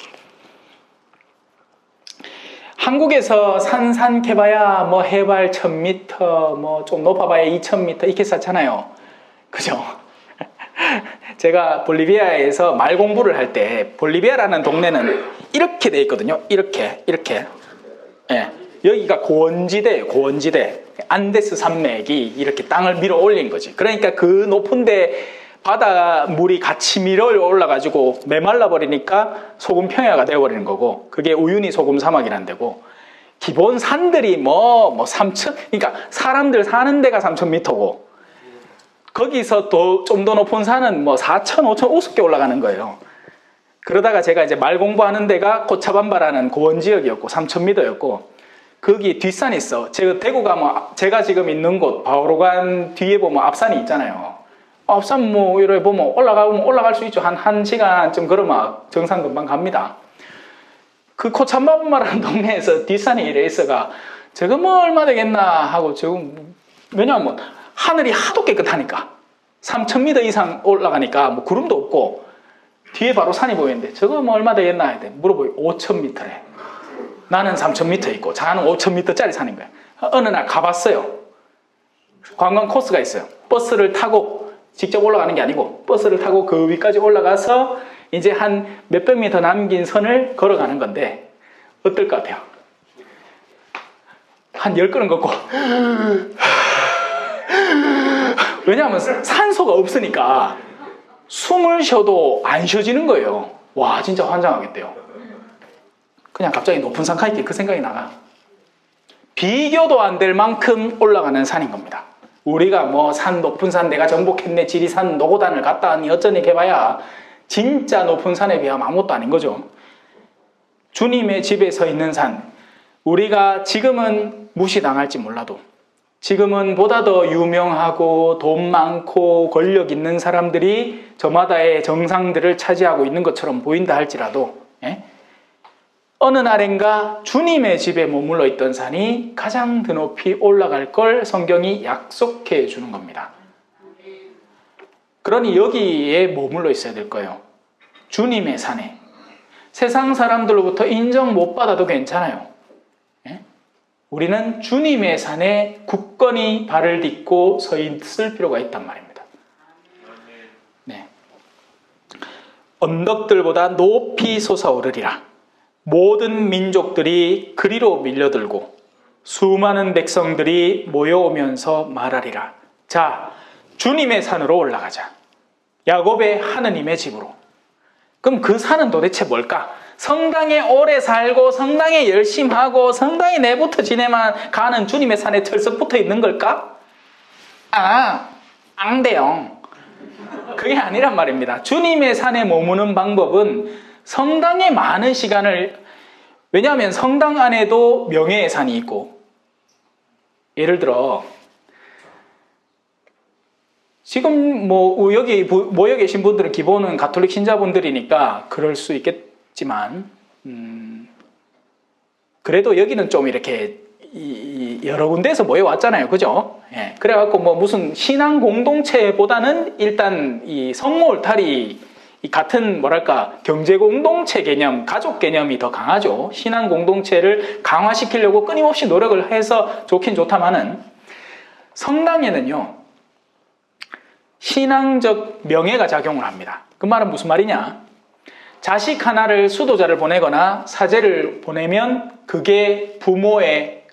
한국에서 산캐봐야 해발 1000m, 좀 높아봐야 2000m 이렇게 쌓잖아요. 그죠? 제가 볼리비아에서 말 공부를 할 때, 볼리비아라는 동네는 이렇게 돼 있거든요. 이렇게. 예. 여기가 고원지대. 안데스 산맥이 이렇게 땅을 밀어 올린 거지. 그러니까 그 높은데 바다 물이 같이 밀어 올라가지고 메말라 버리니까 소금 평야가 되어버리는 거고, 그게 우유니 소금 사막이란 데고, 기본 산들이 3,000, 그러니까 사람들 사는 데가 3,000m고, 거기서 또 좀 더 높은 산은 4,000, 5,000 우습게 올라가는 거예요. 그러다가 제가 이제 말 공부하는 데가 고차밤바라는 고원 지역이었고 3,000m였고, 거기 뒷산이 있어. 제가 대구 가면 제가 지금 있는 곳 바오로관 뒤에 보면 앞산이 있잖아요. 앞산 이래 보면 올라갈 수 있죠. 한 1시간쯤 걸으면 정상 금방 갑니다. 그 고참밤바라는 동네에서 뒷산이 이래 있어가 저거 얼마 되겠나 하고, 지금 왜냐하면 하늘이 하도 깨끗하니까 3,000m 이상 올라가니까 구름도 없고 뒤에 바로 산이 보이는데 저거 얼마 되겠나 했더니 물어보니 5,000m래. 나는 3,000m 있고 자는 5,000m짜리 산인 거야. 어느 날 가봤어요. 관광 코스가 있어요. 버스를 타고, 직접 올라가는 게 아니고 버스를 타고 그 위까지 올라가서 이제 한 몇백 미터 남긴 선을 걸어가는 건데, 어떨 것 같아요? 한 10걸음 걷고 왜냐하면 산소가 없으니까 숨을 쉬어도 안 쉬어지는 거예요. 와, 진짜 환장하겠대요. 그냥 갑자기 높은 산 가니까 그 생각이 나가. 비교도 안 될 만큼 올라가는 산인 겁니다. 우리가 높은 산 내가 정복했네, 지리산 노고단을 갔다 하니 어쩌니 해봐야 진짜 높은 산에 비하면 아무것도 아닌 거죠. 주님의 집에 서 있는 산, 우리가 지금은 무시당할지 몰라도 지금은 보다 더 유명하고 돈 많고 권력 있는 사람들이 저마다의 정상들을 차지하고 있는 것처럼 보인다 할지라도 어느 날엔가 주님의 집에 머물러 있던 산이 가장 드높이 올라갈 걸 성경이 약속해 주는 겁니다. 그러니 여기에 머물러 있어야 될 거예요. 주님의 산에. 세상 사람들로부터 인정 못 받아도 괜찮아요. 우리는 주님의 산에 굳건히 발을 딛고 서 있을 필요가 있단 말입니다. 네. 언덕들보다 높이 솟아오르리라. 모든 민족들이 그리로 밀려들고 수많은 백성들이 모여오면서 말하리라. 자, 주님의 산으로 올라가자. 야곱의 하느님의 집으로. 그럼 그 산은 도대체 뭘까? 성당에 오래 살고 성당에 열심히 하고 성당에 내부터 지내만 가는 주님의 산에 털썩 붙어 있는 걸까? 앙대영. 그게 아니란 말입니다. 주님의 산에 머무는 방법은 성당에 많은 시간을, 왜냐하면 성당 안에도 명예의 산이 있고, 예를 들어 지금 여기 모여 계신 분들은 기본은 가톨릭 신자분들이니까 그럴 수 있겠지만, 그래도 여기는 좀 이렇게 여러 군데에서 모여왔잖아요. 그죠? 예. 그래갖고 무슨 신앙 공동체보다는 일단 이 성모 울타리 같은 경제 공동체 개념, 가족 개념이 더 강하죠. 신앙 공동체를 강화시키려고 끊임없이 노력을 해서 좋긴 좋다마는, 성당에는요 신앙적 명예가 작용을 합니다. 그 말은 무슨 말이냐? 자식 하나를 수도자를 보내거나 사제를 보내면 그게 부모의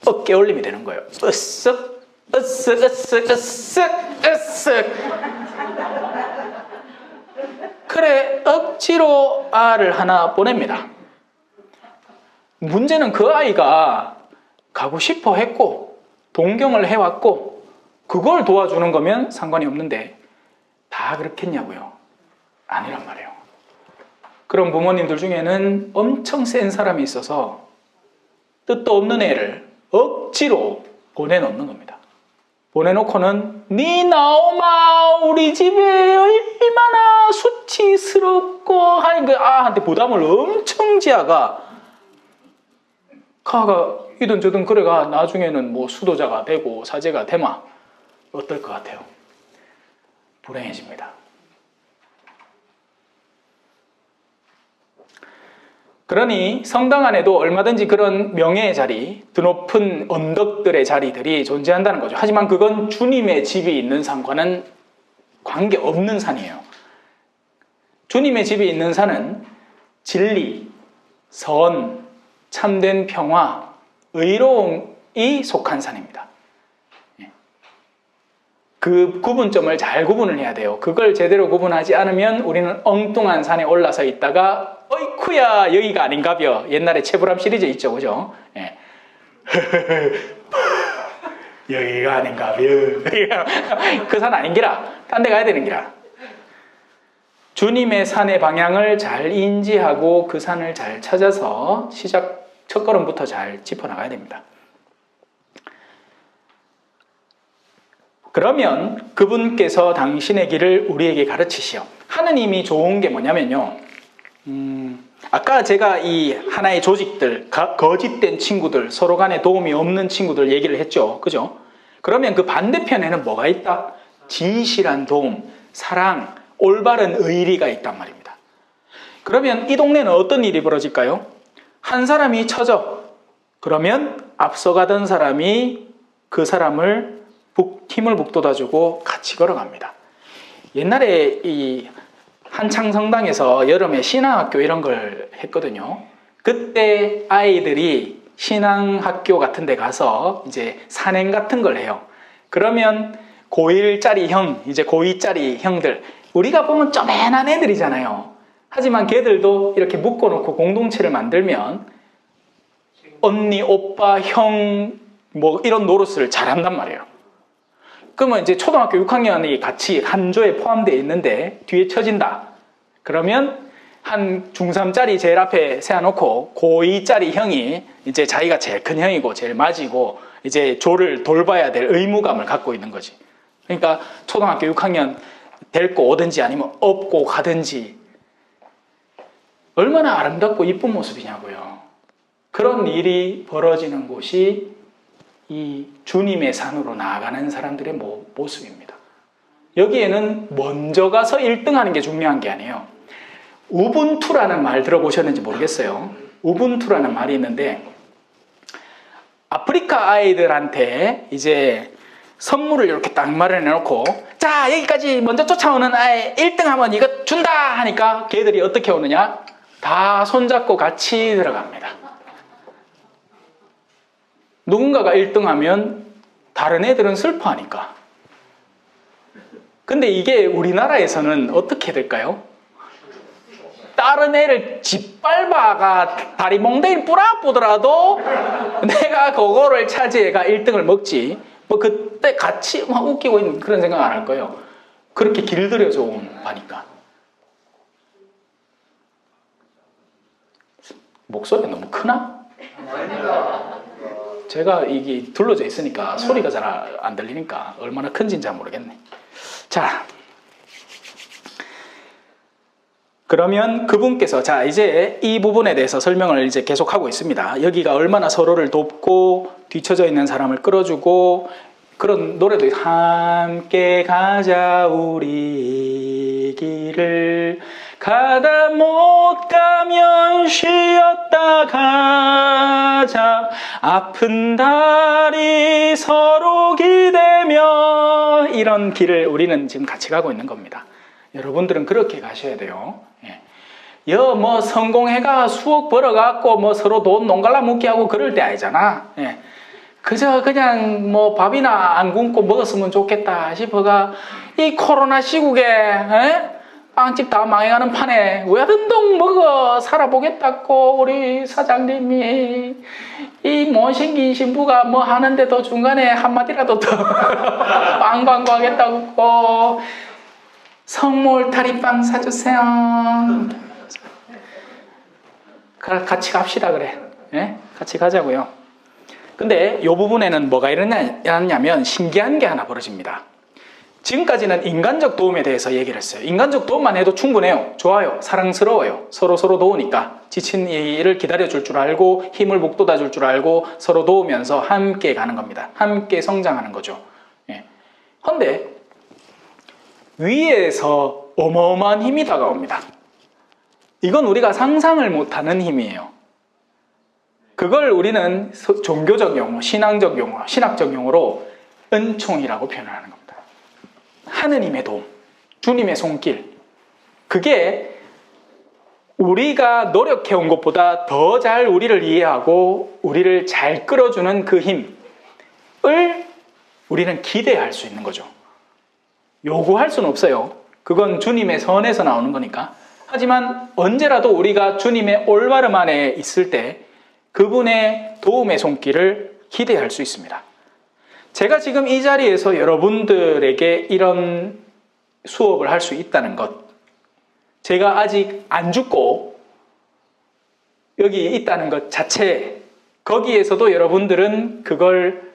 어깨 올림이 되는 거예요. 으쓱 으쓱 으쓱 으쓱 으쓱. 그래 억지로 아를 하나 보냅니다. 문제는 그 아이가 가고 싶어 했고 동경을 해왔고 그걸 도와주는 거면 상관이 없는데 다 그렇겠냐고요? 아니란 말이에요. 그런 부모님들 중에는 엄청 센 사람이 있어서 뜻도 없는 애를 억지로 보내놓는 겁니다. 보내놓고는 네 나오마 우리 집에 얼마나 수치스럽고 하니 그 아한테 부담을 엄청 지어가 가가 이든 저든 그래가 나중에는 수도자가 되고 사제가 되마 어떨 것 같아요? 불행해집니다. 그러니 성당 안에도 얼마든지 그런 명예의 자리, 드높은 언덕들의 자리들이 존재한다는 거죠. 하지만 그건 주님의 집이 있는 산과는 관계없는 산이에요. 주님의 집이 있는 산은 진리, 선, 참된 평화, 의로움이 속한 산입니다. 그 구분점을 잘 구분을 해야 돼요. 그걸 제대로 구분하지 않으면 우리는 엉뚱한 산에 올라서 있다가 어이쿠야 여기가 아닌가벼. 옛날에 채불암 시리즈 있죠, 그죠? 예. 여기가 아닌가벼. 그 산 아닌기라. 딴 데 가야 되는 기라. 주님의 산의 방향을 잘 인지하고 그 산을 잘 찾아서 시작 첫걸음부터 잘 짚어나가야 됩니다. 그러면 그분께서 당신의 길을 우리에게 가르치시오. 하느님이 좋은 게 뭐냐면요. 아까 제가 이 하나의 조직들, 거짓된 친구들, 서로 간에 도움이 없는 친구들 얘기를 했죠. 그죠? 그러면 그 반대편에는 뭐가 있다? 진실한 도움, 사랑, 올바른 의리가 있단 말입니다. 그러면 이 동네는 어떤 일이 벌어질까요? 한 사람이 처져. 그러면 앞서가던 사람이 그 사람을 힘을 북돋아주고 같이 걸어갑니다. 옛날에 이 한창 성당에서 여름에 신앙학교 이런 걸 했거든요. 그때 아이들이 신앙학교 같은 데 가서 이제 산행 같은 걸 해요. 그러면 고1짜리 형, 이제 고2짜리 형들, 우리가 보면 쪼맨한 애들이잖아요. 하지만 걔들도 이렇게 묶어놓고 공동체를 만들면 언니, 오빠, 형, 이런 노릇을 잘한단 말이에요. 그러면 이제 초등학교 6학년이 같이 한 조에 포함되어 있는데 뒤에 처진다. 그러면 한 중3짜리 제일 앞에 세워놓고 고2짜리 형이 이제 자기가 제일 큰 형이고 제일 맞이고 이제 조를 돌봐야 될 의무감을 갖고 있는 거지. 그러니까 초등학교 6학년 데리고 오든지 아니면 업고 가든지 얼마나 아름답고 이쁜 모습이냐고요. 그런 일이 벌어지는 곳이 이 주님의 산으로 나아가는 사람들의 모습입니다. 여기에는 먼저 가서 1등하는 게 중요한 게 아니에요. 우분투라는 말 들어보셨는지 모르겠어요. 우분투라는 말이 있는데 아프리카 아이들한테 이제 선물을 이렇게 딱 마련해 놓고 자 여기까지 먼저 쫓아오는 아이 1등하면 이거 준다 하니까 걔들이 어떻게 오느냐? 다 손잡고 같이 들어갑니다. 누군가가 1등하면 다른 애들은 슬퍼하니까. 근데 이게 우리나라에서는 어떻게 될까요? 다른 애를 짓밟아가 다리 몽댕이 뿌라보더라도 내가 그거를 차지해가 1등을 먹지. 뭐 그때 같이 막 웃기고 있는 그런 생각 안 할 거예요. 그렇게 길들여져 온 바니까. 목소리가 너무 크나? 제가 이게 둘러져 있으니까 소리가 잘 안 들리니까 얼마나 큰지는 잘 모르겠네. 자, 그러면 그분께서 자 이제 이 부분에 대해서 설명을 이제 계속하고 있습니다. 여기가 얼마나 서로를 돕고 뒤처져 있는 사람을 끌어주고 그런 노래도 함께 가자 우리 길을 가다 못 가면 쉬었다 가자 아픈 다리 서로 기대며 이런 길을 우리는 지금 같이 가고 있는 겁니다. 여러분들은 그렇게 가셔야 돼요. 뭐 성공해가 수억 벌어갖고 뭐 서로 돈 농갈라 묻기 하고 그럴 때 아니잖아. 그저 그냥 뭐 밥이나 안 굶고 먹었으면 좋겠다 싶어가 이 코로나 시국에 빵집 다 망해가는 판에 왜 든동 먹어 살아보겠다고 우리 사장님이 이 못생긴 신부가 뭐 하는데도 중간에 한마디라도 더 빵 하겠다고 선물 다리빵 사주세요. 같이 갑시다 그래. 같이 가자고요. 근데 이 부분에는 뭐가 일어났냐면 신기한 게 하나 벌어집니다. 지금까지는 인간적 도움에 대해서 얘기를 했어요. 인간적 도움만 해도 충분해요. 좋아요. 사랑스러워요. 서로 도우니까 지친 이를 기다려줄 줄 알고 힘을 북돋아 줄 줄 알고 서로 도우면서 함께 가는 겁니다. 함께 성장하는 거죠. 그런데 위에서 어마어마한 힘이 다가옵니다. 이건 우리가 상상을 못하는 힘이에요. 그걸 우리는 종교적 용어, 신앙적 용어, 신학적 용어로 은총이라고 표현하는 겁니다. 하느님의 도움, 주님의 손길. 그게 우리가 노력해온 것보다 더 잘 우리를 이해하고 우리를 잘 끌어주는 그 힘을 우리는 기대할 수 있는 거죠. 요구할 수는 없어요. 그건 주님의 선에서 나오는 거니까. 하지만 언제라도 우리가 주님의 올바름 안에 있을 때 그분의 도움의 손길을 기대할 수 있습니다. 제가 지금 이 자리에서 여러분들에게 이런 수업을 할 수 있다는 것, 제가 아직 안 죽고 여기 있다는 것 자체, 거기에서도 여러분들은 그걸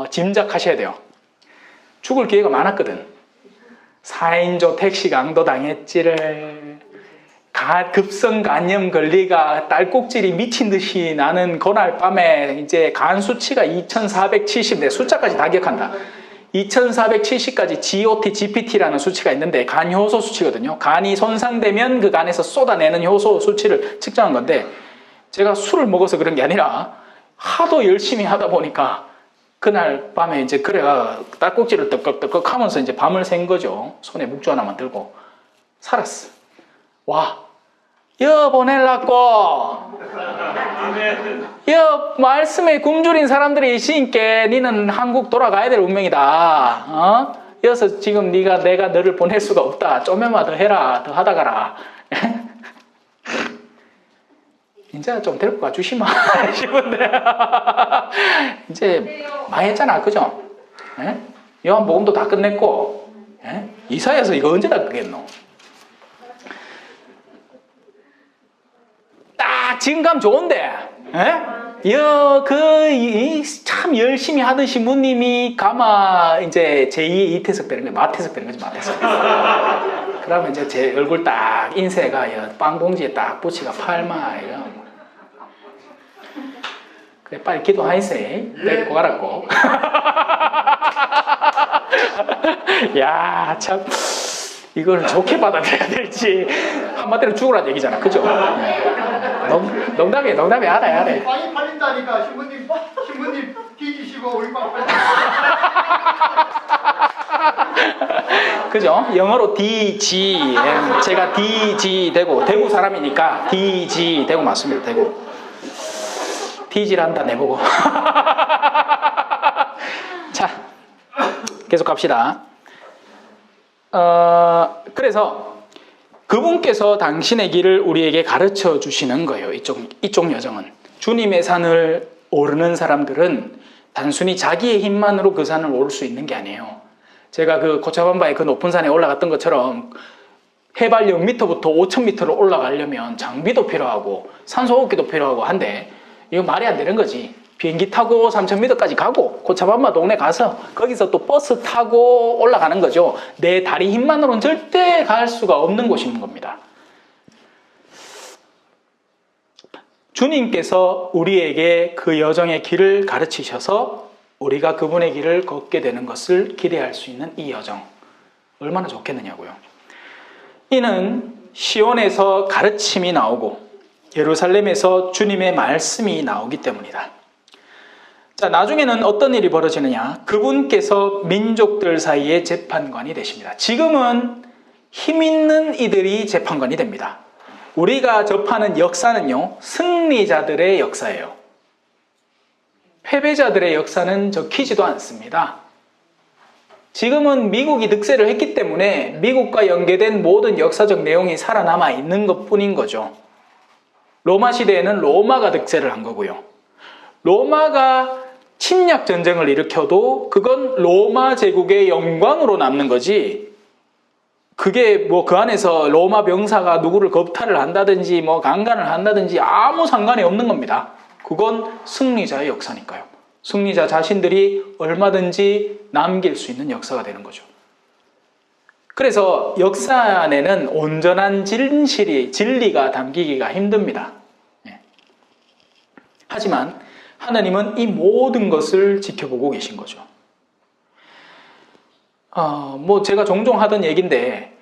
짐작하셔야 돼요. 죽을 기회가 많았거든. 4인조 택시 강도 당했지를, 급성 간염 걸리가 딸꾹질이 미친 듯이 나는 그날 밤에 이제 간 수치가 2470, 내 숫자까지 다 기억한다. 2470까지 GOT, GPT라는 수치가 있는데 간 효소 수치거든요. 간이 손상되면 그 간에서 쏟아내는 효소 수치를 측정한 건데 제가 술을 먹어서 그런 게 아니라 하도 열심히 하다 보니까 그날 밤에 이제 그래가 딸꾹질을 떡꺽떡꺽 하면서 이제 밤을 샌 거죠. 손에 묵주 하나만 들고 살았어. 와, 여 보낼라고 여 말씀에 굶주린 사람들이 있으니까 니는 한국 돌아가야 될 운명이다. 여서 지금 내가 너를 보낼 수가 없다. 좀만 더 해라. 더 하다 가라. 이제 좀 데리고 가주시면 싶은데 이제 많이 했잖아. 그죠? 요한복음도 다 끝냈고 이사야서 이거 언제 다 끝겠노? 딱 지금 가면 좋은데 참 열심히 하던 신부님이 가마 이제 제2의 이태석 되는 거예요. 마태석 되는 거지, 마태석. 그러면 이제 제 얼굴 딱 인쇄가 빵봉지에 딱 붙이가 팔마 이거. 그래 빨리 기도하이세. 데리고 가라고. 야, 참 이걸 좋게 받아들여야 될지 한마디로 죽으라는 얘기잖아, 그죠? 농담이 알아요. 빵이 팔린다니까 신부님 뒤지시고 우리 빵 팔린다. 그죠? 영어로 DG, 제가 DG 대구 사람이니까 DG 대구 맞습니다. 대구 DG를 한다 내보고. 자, 계속 갑시다. 그래서 그분께서 당신의 길을 우리에게 가르쳐 주시는 거예요. 이쪽 여정은. 주님의 산을 오르는 사람들은 단순히 자기의 힘만으로 그 산을 오를 수 있는 게 아니에요. 제가 그 고차반바의 그 높은 산에 올라갔던 것처럼 해발 0m부터 5,000m를 올라가려면 장비도 필요하고 산소호흡기도 필요하고 한데 이거 말이 안 되는 거지. 비행기 타고 3,000m까지 가고 고차반바 동네 가서 거기서 또 버스 타고 올라가는 거죠. 내 다리 힘만으로는 절대 갈 수가 없는 곳인 겁니다. 주님께서 우리에게 그 여정의 길을 가르치셔서 우리가 그분의 길을 걷게 되는 것을 기대할 수 있는 이 여정, 얼마나 좋겠느냐고요. 이는 시온에서 가르침이 나오고 예루살렘에서 주님의 말씀이 나오기 때문이다. 자, 나중에는 어떤 일이 벌어지느냐? 그분께서 민족들 사이에 재판관이 되십니다. 지금은 힘 있는 이들이 재판관이 됩니다. 우리가 접하는 역사는요, 승리자들의 역사예요. 패배자들의 역사는 적히지도 않습니다. 지금은 미국이 득세를 했기 때문에 미국과 연계된 모든 역사적 내용이 살아남아 있는 것 뿐인 거죠. 로마 시대에는 로마가 득세를 한 거고요. 로마가 침략 전쟁을 일으켜도 그건 로마 제국의 영광으로 남는 거지, 그게 뭐 그 안에서 로마 병사가 누구를 겁탈을 한다든지 뭐 강간을 한다든지 아무 상관이 없는 겁니다. 그건 승리자의 역사니까요. 승리자 자신들이 얼마든지 남길 수 있는 역사가 되는 거죠. 그래서 역사 안에는 온전한 진리가 담기기가 힘듭니다. 하지만 하나님은 이 모든 것을 지켜보고 계신 거죠. 뭐 제가 종종 하던 얘기인데,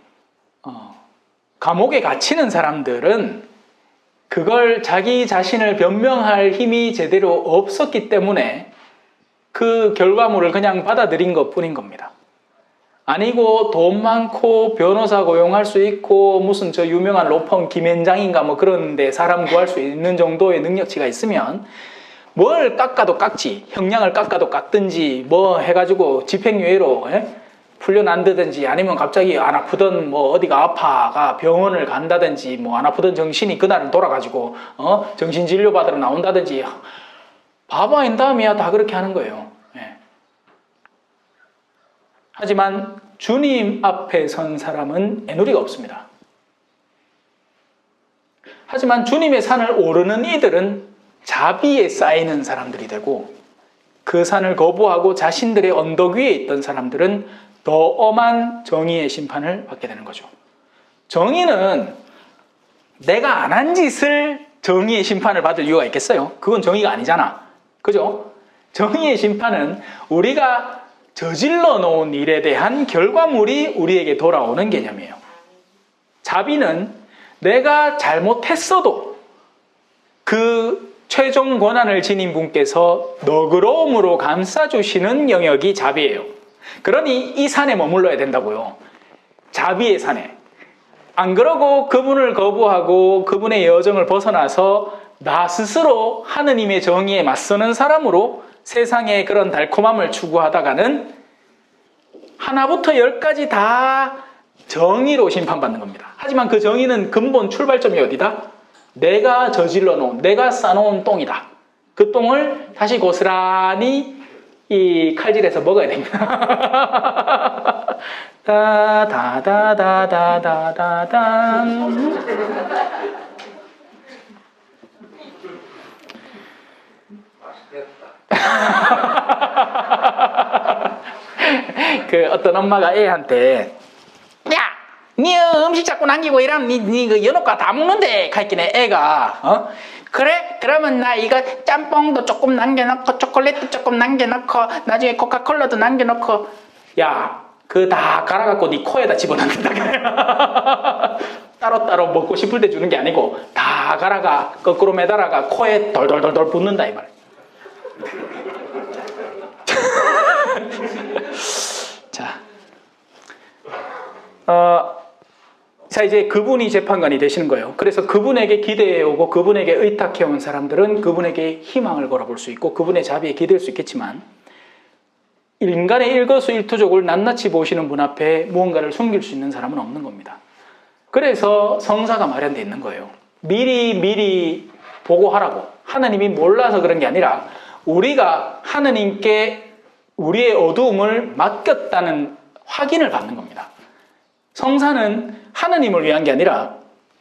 감옥에 갇히는 사람들은 그걸 자기 자신을 변명할 힘이 제대로 없었기 때문에 그 결과물을 그냥 받아들인 것 뿐인 겁니다. 아니고 돈 많고 변호사 고용할 수 있고 무슨 저 유명한 로펌 김현장인가 뭐 그런데 사람 구할 수 있는 정도의 능력치가 있으면 뭘 깎아도 깎지, 형량을 깎아도 깎든지 뭐 해가지고 집행유예로 풀려난다든지, 아니면 갑자기 안 아프던 뭐 어디가 아파가 병원을 간다든지, 뭐 안 아프던 정신이 그날은 돌아가지고 정신진료 받으러 나온다든지, 바바인 다음이야 다 그렇게 하는 거예요. 하지만 주님 앞에 선 사람은 애누리가 없습니다. 하지만 주님의 산을 오르는 이들은 자비에 쌓이는 사람들이 되고, 그 산을 거부하고 자신들의 언덕 위에 있던 사람들은 더 엄한 정의의 심판을 받게 되는 거죠. 정의는 내가 안 한 짓을 정의의 심판을 받을 이유가 있겠어요? 그건 정의가 아니잖아. 그죠? 정의의 심판은 우리가 저질러 놓은 일에 대한 결과물이 우리에게 돌아오는 개념이에요. 자비는 내가 잘못했어도 그 최종 권한을 지닌 분께서 너그러움으로 감싸주시는 영역이 자비예요. 그러니 이 산에 머물러야 된다고요. 자비의 산에. 안 그러고 그분을 거부하고 그분의 여정을 벗어나서 나 스스로 하느님의 정의에 맞서는 사람으로 세상의 그런 달콤함을 추구하다가는 하나부터 열까지 다 정의로 심판받는 겁니다. 하지만 그 정의는 근본 출발점이 어디다? 내가 저질러 놓은, 내가 싸놓은 똥이다. 그 똥을 다시 고스란히 이 칼질해서 먹어야 됩니다. 다다다다다다단. 그 어떤 엄마가 애한테 야, 니 음식 자꾸 남기고 이러면 니 연옥가 다 먹는데 가있기네 애가 그래? 그러면 나 이거 짬뽕도 조금 남겨놓고 초콜릿도 조금 남겨놓고 나중에 코카콜라도 남겨놓고 야, 그 다 갈아갖고 니 코에다 집어넣는다. 따로따로 먹고 싶을 때 주는 게 아니고 다 갈아가 거꾸로 매달아가 코에 돌돌돌돌 붓는다 이 말. 자, 자 이제 그분이 재판관이 되시는 거예요. 그래서 그분에게 기대해오고 그분에게 의탁해온 사람들은 그분에게 희망을 걸어볼 수 있고 그분의 자비에 기댈 수 있겠지만 인간의 일거수일투족을 낱낱이 보시는 분 앞에 무언가를 숨길 수 있는 사람은 없는 겁니다. 그래서 성사가 마련되어 있는 거예요. 미리 보고하라고. 하나님이 몰라서 그런 게 아니라 우리가 하나님께 우리의 어두움을 맡겼다는 확인을 받는 겁니다. 성사는 하나님을 위한 게 아니라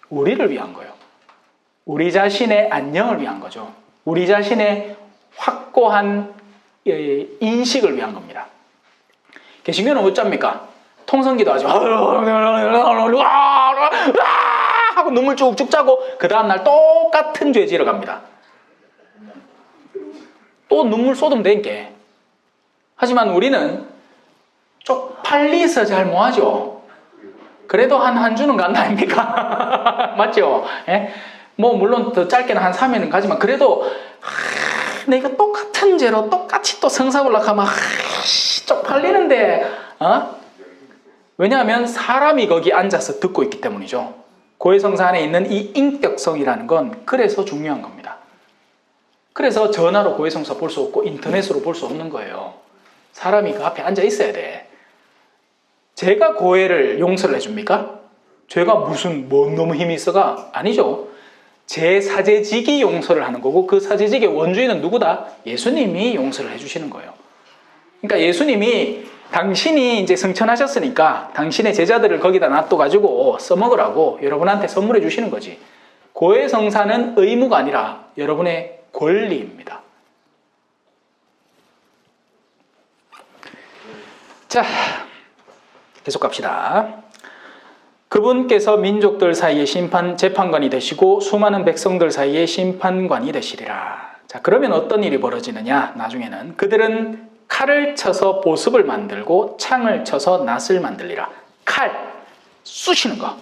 우리를 위한 거예요. 우리 자신의 안녕을 위한 거죠. 우리 자신의 확고한 인식을 위한 겁니다. 개신교는 어쩝니까? 통성기도 하죠. 하고 눈물 쭉쭉 짜고 그 다음날 똑같은 죄 지러 갑니다. 또 눈물 쏟으면 되니까. 하지만 우리는 쪽팔리서 잘 못하죠. 그래도 한 주는 간다 아닙니까? 맞죠? 예? 뭐 물론 더 짧게는 한 3일은 가지만 그래도 내가 똑같은 죄로 똑같이 또 성사 올라가면 쪽팔리는데 왜냐하면 사람이 거기 앉아서 듣고 있기 때문이죠. 고해성사 안에 있는 이 인격성이라는 건 그래서 중요한 겁니다. 그래서 전화로 고해성사 볼 수 없고 인터넷으로 볼 수 없는 거예요. 사람이 그 앞에 앉아 있어야 돼. 제가 고해를 용서를 해줍니까? 제가 무슨 너무 힘이 있어가? 아니죠. 제 사제직이 용서를 하는 거고 그 사제직의 원주인은 누구다? 예수님이 용서를 해주시는 거예요. 그러니까 예수님이 당신이 이제 승천하셨으니까 당신의 제자들을 거기다 놔둬가지고 써먹으라고 여러분한테 선물해 주시는 거지. 고해성사는 의무가 아니라 여러분의 권리입니다. 자, 계속 갑시다. 그분께서 민족들 사이에 재판관이 되시고 수많은 백성들 사이에 심판관이 되시리라. 자, 그러면 어떤 일이 벌어지느냐? 나중에는 그들은 칼을 쳐서 보습을 만들고 창을 쳐서 낫을 만들리라. 칼, 쑤시는 거.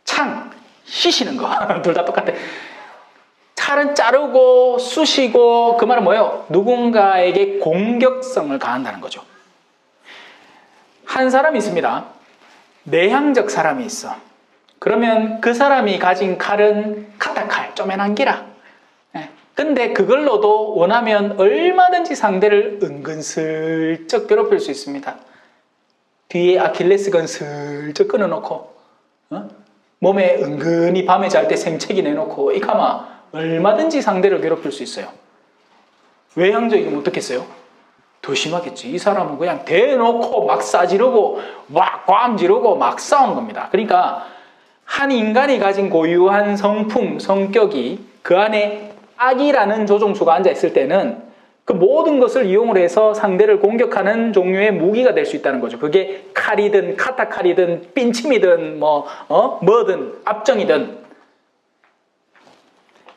창, 씻이는 거. 둘 다 똑같아. 칼은 자르고 쑤시고 그 말은 뭐예요? 누군가에게 공격성을 가한다는 거죠. 한 사람이 있습니다. 내향적 사람이 있어. 그러면 그 사람이 가진 칼은 카타칼, 쪼매난 기라. 근데 그걸로도 원하면 얼마든지 상대를 은근슬쩍 괴롭힐 수 있습니다. 뒤에 아킬레스건 슬쩍 끊어놓고 몸에 은근히 밤에 잘 때 생채기 내놓고 이카마 얼마든지 상대를 괴롭힐 수 있어요. 외향적이면 어떻겠어요? 더 심하겠지. 이 사람은 그냥 대놓고 막 싸지르고 막 꽐지르고 막 싸우는 겁니다. 그러니까 한 인간이 가진 고유한 성품, 성격이 그 안에 악이라는 조종수가 앉아있을 때는 그 모든 것을 이용을 해서 상대를 공격하는 종류의 무기가 될 수 있다는 거죠. 그게 칼이든 카타칼이든 삔침이든 뭐든 압정이든.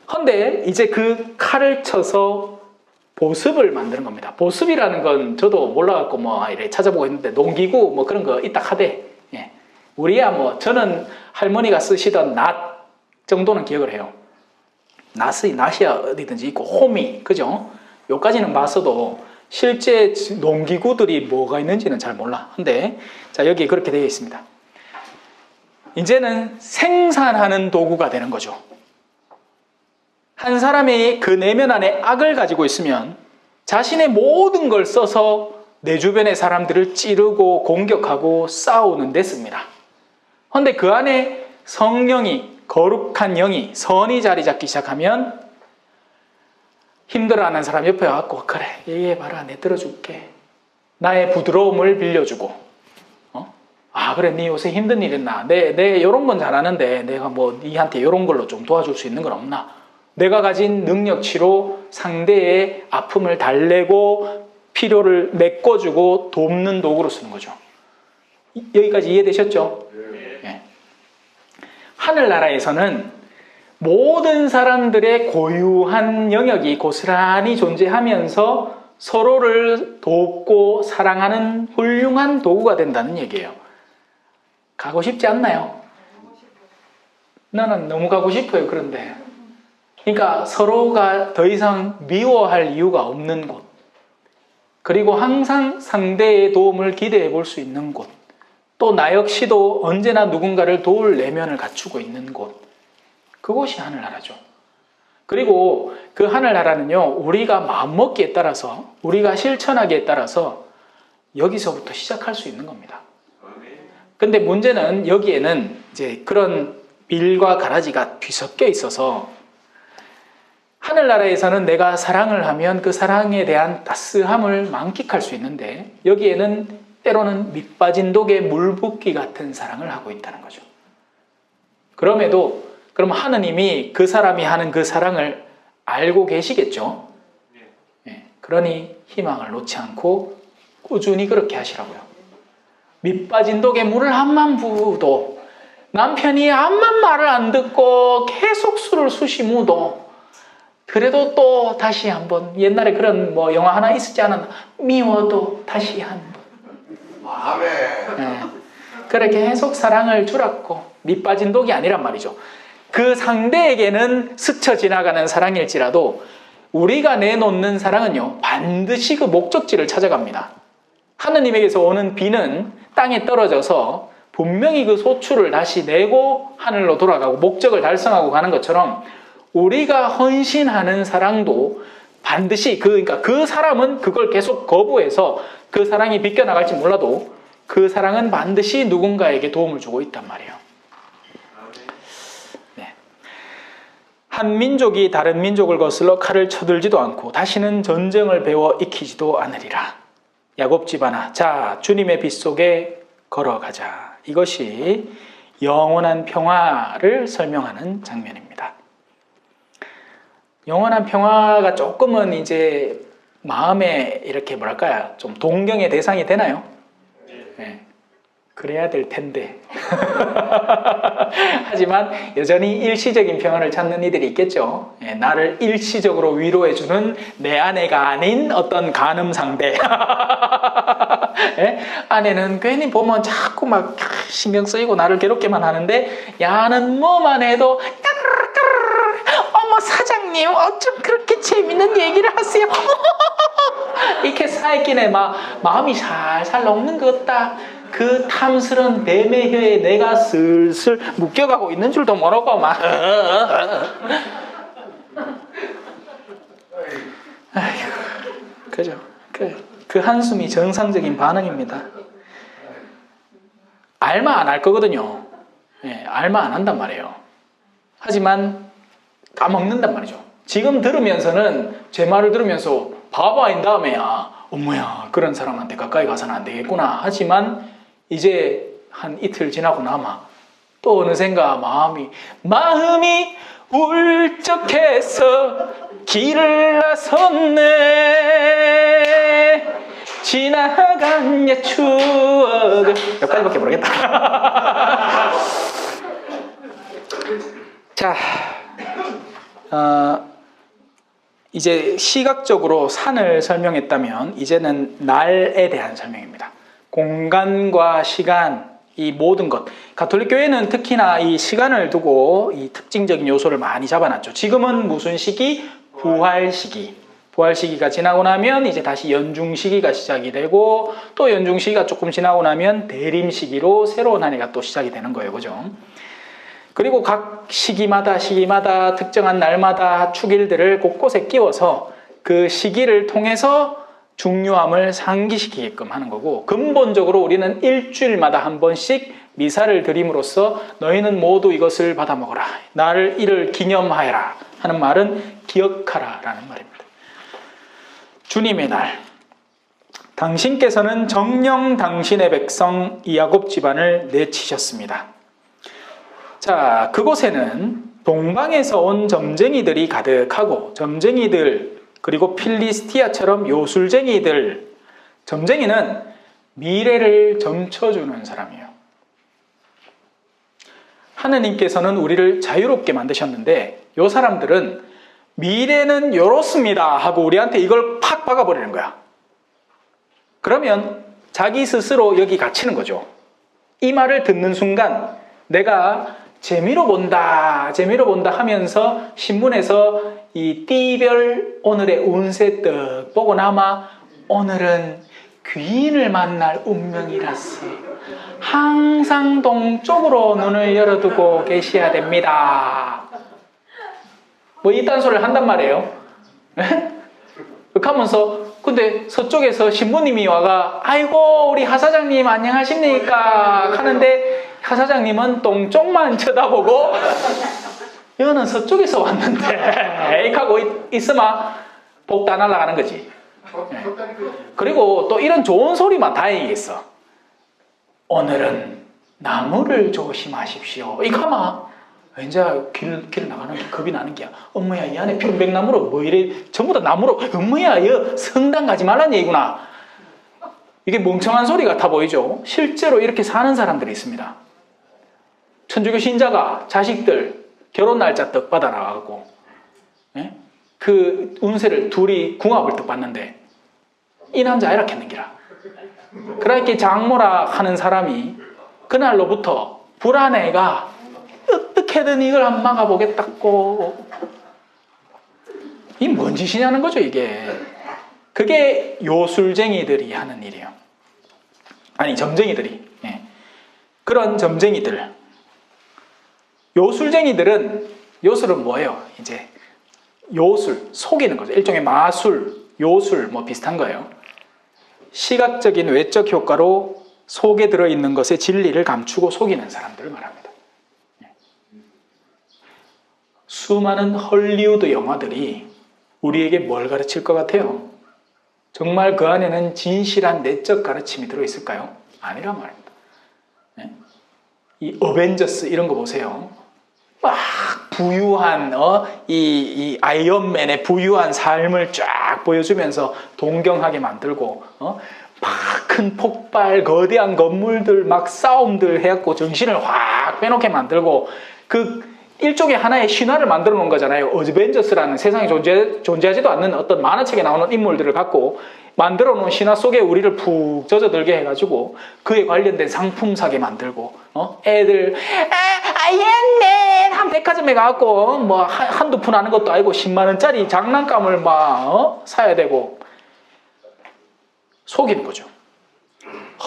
근데 이제 그 칼을 쳐서 보습을 만드는 겁니다. 보습이라는 건 저도 몰라갖고 이래 찾아보고 있는데 농기구 그런 거 이따 하대. 예. 우리야 저는 할머니가 쓰시던 낫 정도는 기억을 해요. 낫이야 어디든지 있고 호미, 그죠? 요까지는 봤어도 실제 농기구들이 뭐가 있는지는 잘 몰라. 근데 자 여기 그렇게 되어 있습니다. 이제는 생산하는 도구가 되는 거죠. 한 사람이 그 내면 안에 악을 가지고 있으면 자신의 모든 걸 써서 내 주변의 사람들을 찌르고 공격하고 싸우는 데 씁니다. 그런데 그 안에 성령이, 거룩한 영이, 선이 자리 잡기 시작하면 힘들어하는 사람 옆에 와서 그래 얘기해봐라, 내 들어줄게. 나의 부드러움을 빌려주고 그래 네 요새 힘든 일 있나? 내 요런 건 잘하는데 내가 니한테 요런 걸로 좀 도와줄 수 있는 건 없나? 내가 가진 능력치로 상대의 아픔을 달래고 필요를 메꿔주고 돕는 도구로 쓰는 거죠. 여기까지 이해되셨죠? 예. 하늘나라에서는 모든 사람들의 고유한 영역이 고스란히 존재하면서 서로를 돕고 사랑하는 훌륭한 도구가 된다는 얘기예요. 가고 싶지 않나요? 나는 너무 가고 싶어요. 그런데 그러니까 서로가 더 이상 미워할 이유가 없는 곳, 그리고 항상 상대의 도움을 기대해 볼 수 있는 곳, 또 나 역시도 언제나 누군가를 도울 내면을 갖추고 있는 곳, 그곳이 하늘나라죠. 그리고 그 하늘나라는요, 우리가 마음먹기에 따라서, 우리가 실천하기에 따라서 여기서부터 시작할 수 있는 겁니다. 근데 문제는 여기에는 이제 그런 밀과 가라지가 뒤섞여 있어서, 하늘나라에서는 내가 사랑을 하면 그 사랑에 대한 따스함을 만끽할 수 있는데, 여기에는 때로는 밑빠진 독에 물 붓기 같은 사랑을 하고 있다는 거죠. 그럼에도 그럼 하느님이 그 사람이 하는 그 사랑을 알고 계시겠죠. 그러니 희망을 놓지 않고 꾸준히 그렇게 하시라고요. 밑빠진 독에 물을 한만 부어도, 남편이 암만 말을 안 듣고 계속 술을 쑤시무도, 그래도 또 다시 한번, 옛날에 그런 뭐 영화 하나 있었지 않았나? 미워도 다시 한번. 아멘. 네. 그렇게 계속 사랑을 주랍고, 밑빠진 독이 아니란 말이죠. 그 상대에게는 스쳐 지나가는 사랑일지라도 우리가 내놓는 사랑은요, 반드시 그 목적지를 찾아갑니다. 하느님에게서 오는 비는 땅에 떨어져서 분명히 그 소출을 다시 내고 하늘로 돌아가고 목적을 달성하고 가는 것처럼, 우리가 헌신하는 사랑도 반드시 그러니까 그 사람은 그걸 계속 거부해서 그 사랑이 비껴나갈지 몰라도 그 사랑은 반드시 누군가에게 도움을 주고 있단 말이에요. 네. 한 민족이 다른 민족을 거슬러 칼을 쳐들지도 않고 다시는 전쟁을 배워 익히지도 않으리라. 야곱 집안아, 자, 주님의 빛 속에 걸어가자. 이것이 영원한 평화를 설명하는 장면입니다. 영원한 평화가 조금은 이제 마음에 이렇게 뭐랄까요, 좀 동경의 대상이 되나요? 네. 그래야 될 텐데. 하지만 여전히 일시적인 평화를 찾는 이들이 있겠죠. 네. 나를 일시적으로 위로해주는 내 아내가 아닌 어떤 간음 상대. 네? 아내는 괜히 보면 자꾸 막 신경 쓰이고 나를 괴롭게만 하는데, 야는 뭐만 해도 어머 사장님 어쩜 그렇게 재밌는 얘기를 하세요. 이렇게 사이끼네 마음이 살살 녹는 것 같다. 그 탐스런 뱀의 혀에 내가 슬슬 묶여가고 있는 줄도 모르고 막. 아이고, 그죠? 그 한숨이 정상적인 반응입니다. 알마 안 할 거거든요. 예, 알마 안 한단 말이에요. 하지만 까먹는단 말이죠. 지금 들으면서는, 제 말을 들으면서 바보 아닌 다음에야 어머야 그런 사람한테 가까이 가서는 안 되겠구나. 하지만 이제 한 이틀 지나고 나마 또 어느샌가 마음이 울적해서 길을 나섰네. 지나간 옛 추억을, 여기까지밖에 모르겠다. 자, 이제 시각적으로 산을 설명했다면 이제는 날에 대한 설명입니다. 공간과 시간, 이 모든 것. 가톨릭 교회는 특히나 이 시간을 두고 이 특징적인 요소를 많이 잡아놨죠. 지금은 무슨 시기? 부활 시기. 부활 시기가 지나고 나면 이제 다시 연중 시기가 시작이 되고, 또 연중 시기가 조금 지나고 나면 대림 시기로 새로운 한 해가 또 시작이 되는 거예요. 그죠? 그리고 각 시기마다 특정한 날마다 축일들을 곳곳에 끼워서 그 시기를 통해서 중요함을 상기시키게끔 하는 거고, 근본적으로 우리는 일주일마다 한 번씩 미사를 드림으로써 너희는 모두 이것을 받아 먹어라, 나를 이를 기념하여라 하는 말은 기억하라 라는 말입니다. 주님의 날, 당신께서는 정녕 당신의 백성 이 야곱 집안을 내치셨습니다. 자, 그곳에는 동방에서 온 점쟁이들이 가득하고 점쟁이들 그리고 필리스티아처럼 요술쟁이들 점쟁이는 미래를 점쳐주는 사람이에요. 하느님께서는 우리를 자유롭게 만드셨는데 이 사람들은 미래는 이렇습니다 하고 우리한테 이걸 팍 박아버리는 거야. 그러면 자기 스스로 여기 갇히는 거죠. 이 말을 듣는 순간 내가 재미로 본다 하면서 신문에서 이 띠별 오늘의 운세 떡 보고 나마 오늘은 귀인을 만날 운명이라서 항상 동쪽으로 눈을 열어두고 계셔야 됩니다. 뭐 이딴 소리를 한단 말이에요. 그렇게 하면서 근데 서쪽에서 신부님이 와가 아이고 우리 하사장님 안녕하십니까 하는데 하사장님은 동쪽만 쳐다보고 여는 서쪽에서 왔는데 에이 하고 있으면 복 다 날아가는 거지. 그리고 또 이런 좋은 소리만 다행히 있어. 오늘은 나무를 조심하십시오. 이거 하면 왠지 길 나가는 게 겁이 나는 게야. 엄마야 이 안에 편백나무로 뭐 이래 전부 다 나무로 엄마야 이 성당 가지 말란 얘기구나. 이게 멍청한 소리 같아 보이죠. 실제로 이렇게 사는 사람들이 있습니다. 천주교 신자가 자식들 결혼 날짜 떡 받아 나가고 그 운세를 둘이 궁합을 떡 봤는데 이 남자 이렇게 했는기라. 그렇게 장모라 하는 사람이 그날로부터 불안해가 어떻게든 이걸 안 막아보겠다고. 이 뭔 짓이냐는 거죠 이게. 그게 요술쟁이들이 하는 일이에요. 아니 점쟁이들이. 그런 점쟁이들. 요술쟁이들은 요술은 뭐예요? 이제 요술 속이는 거죠. 일종의 마술, 요술 뭐 비슷한 거예요. 시각적인 외적 효과로 속에 들어있는 것의 진리를 감추고 속이는 사람들을 말합니다. 수많은 헐리우드 영화들이 우리에게 뭘 가르칠 것 같아요? 정말 그 안에는 진실한 내적 가르침이 들어있을까요? 아니란 말입니다. 이 어벤져스 이런 거 보세요. 막 부유한 이 아이언맨의 부유한 삶을 쫙 보여주면서 동경하게 만들고 막 큰 폭발, 거대한 건물들 막 싸움들 해갖고 정신을 확 빼놓게 만들고 그 일종의 하나의 신화를 만들어 놓은 거잖아요. 어벤져스라는 세상에 존재하지도 않는 어떤 만화책에 나오는 인물들을 갖고 만들어 놓은 신화 속에 우리를 푹 젖어들게 해가지고 그에 관련된 상품 사게 만들고 애들 아이언맨 한 백화점에 가갖고 뭐 한두 푼 하는 것도 아니고 10만 원짜리 장난감을 막 사야 되고 속이는 거죠.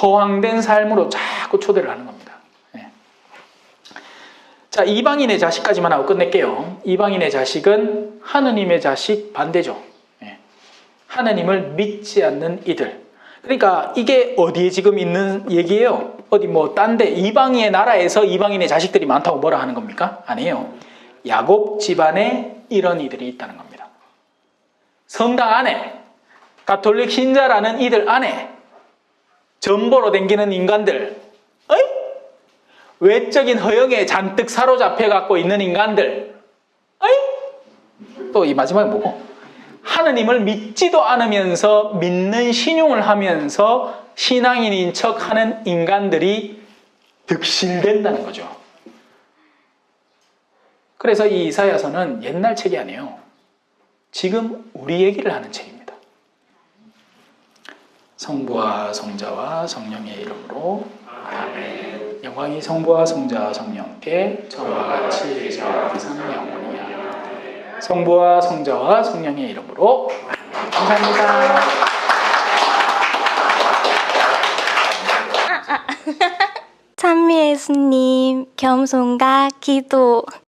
허황된 삶으로 자꾸 초대를 하는 겁니다. 자, 이방인의 자식까지만 하고 끝낼게요. 이방인의 자식은 하느님의 자식 반대죠. 하느님을 믿지 않는 이들. 그러니까 이게 어디에 지금 있는 얘기예요? 어디 뭐 딴 데 이방인의 나라에서 이방인의 자식들이 많다고 뭐라 하는 겁니까? 아니에요. 야곱 집안에 이런 이들이 있다는 겁니다. 성당 안에 가톨릭 신자라는 이들 안에 전보로 댕기는 인간들, 외적인 허영에 잔뜩 사로잡혀 갖고 있는 인간들, 또 이 마지막에 뭐고? 하느님을 믿지도 않으면서 믿는 신용을 하면서 신앙인인 척하는 인간들이 득실된다는 거죠. 그래서 이 이사야서는 옛날 책이 아니에요. 지금 우리 얘기를 하는 책입니다. 성부와 성자와 성령의 이름으로 아멘. 영광이 성부와 성자와 성령께 저와 같이 이제와 항상 영원이야. 성부와 성자와 성령의 이름으로 감사합니다. 찬미 예수님, 겸손과 기도.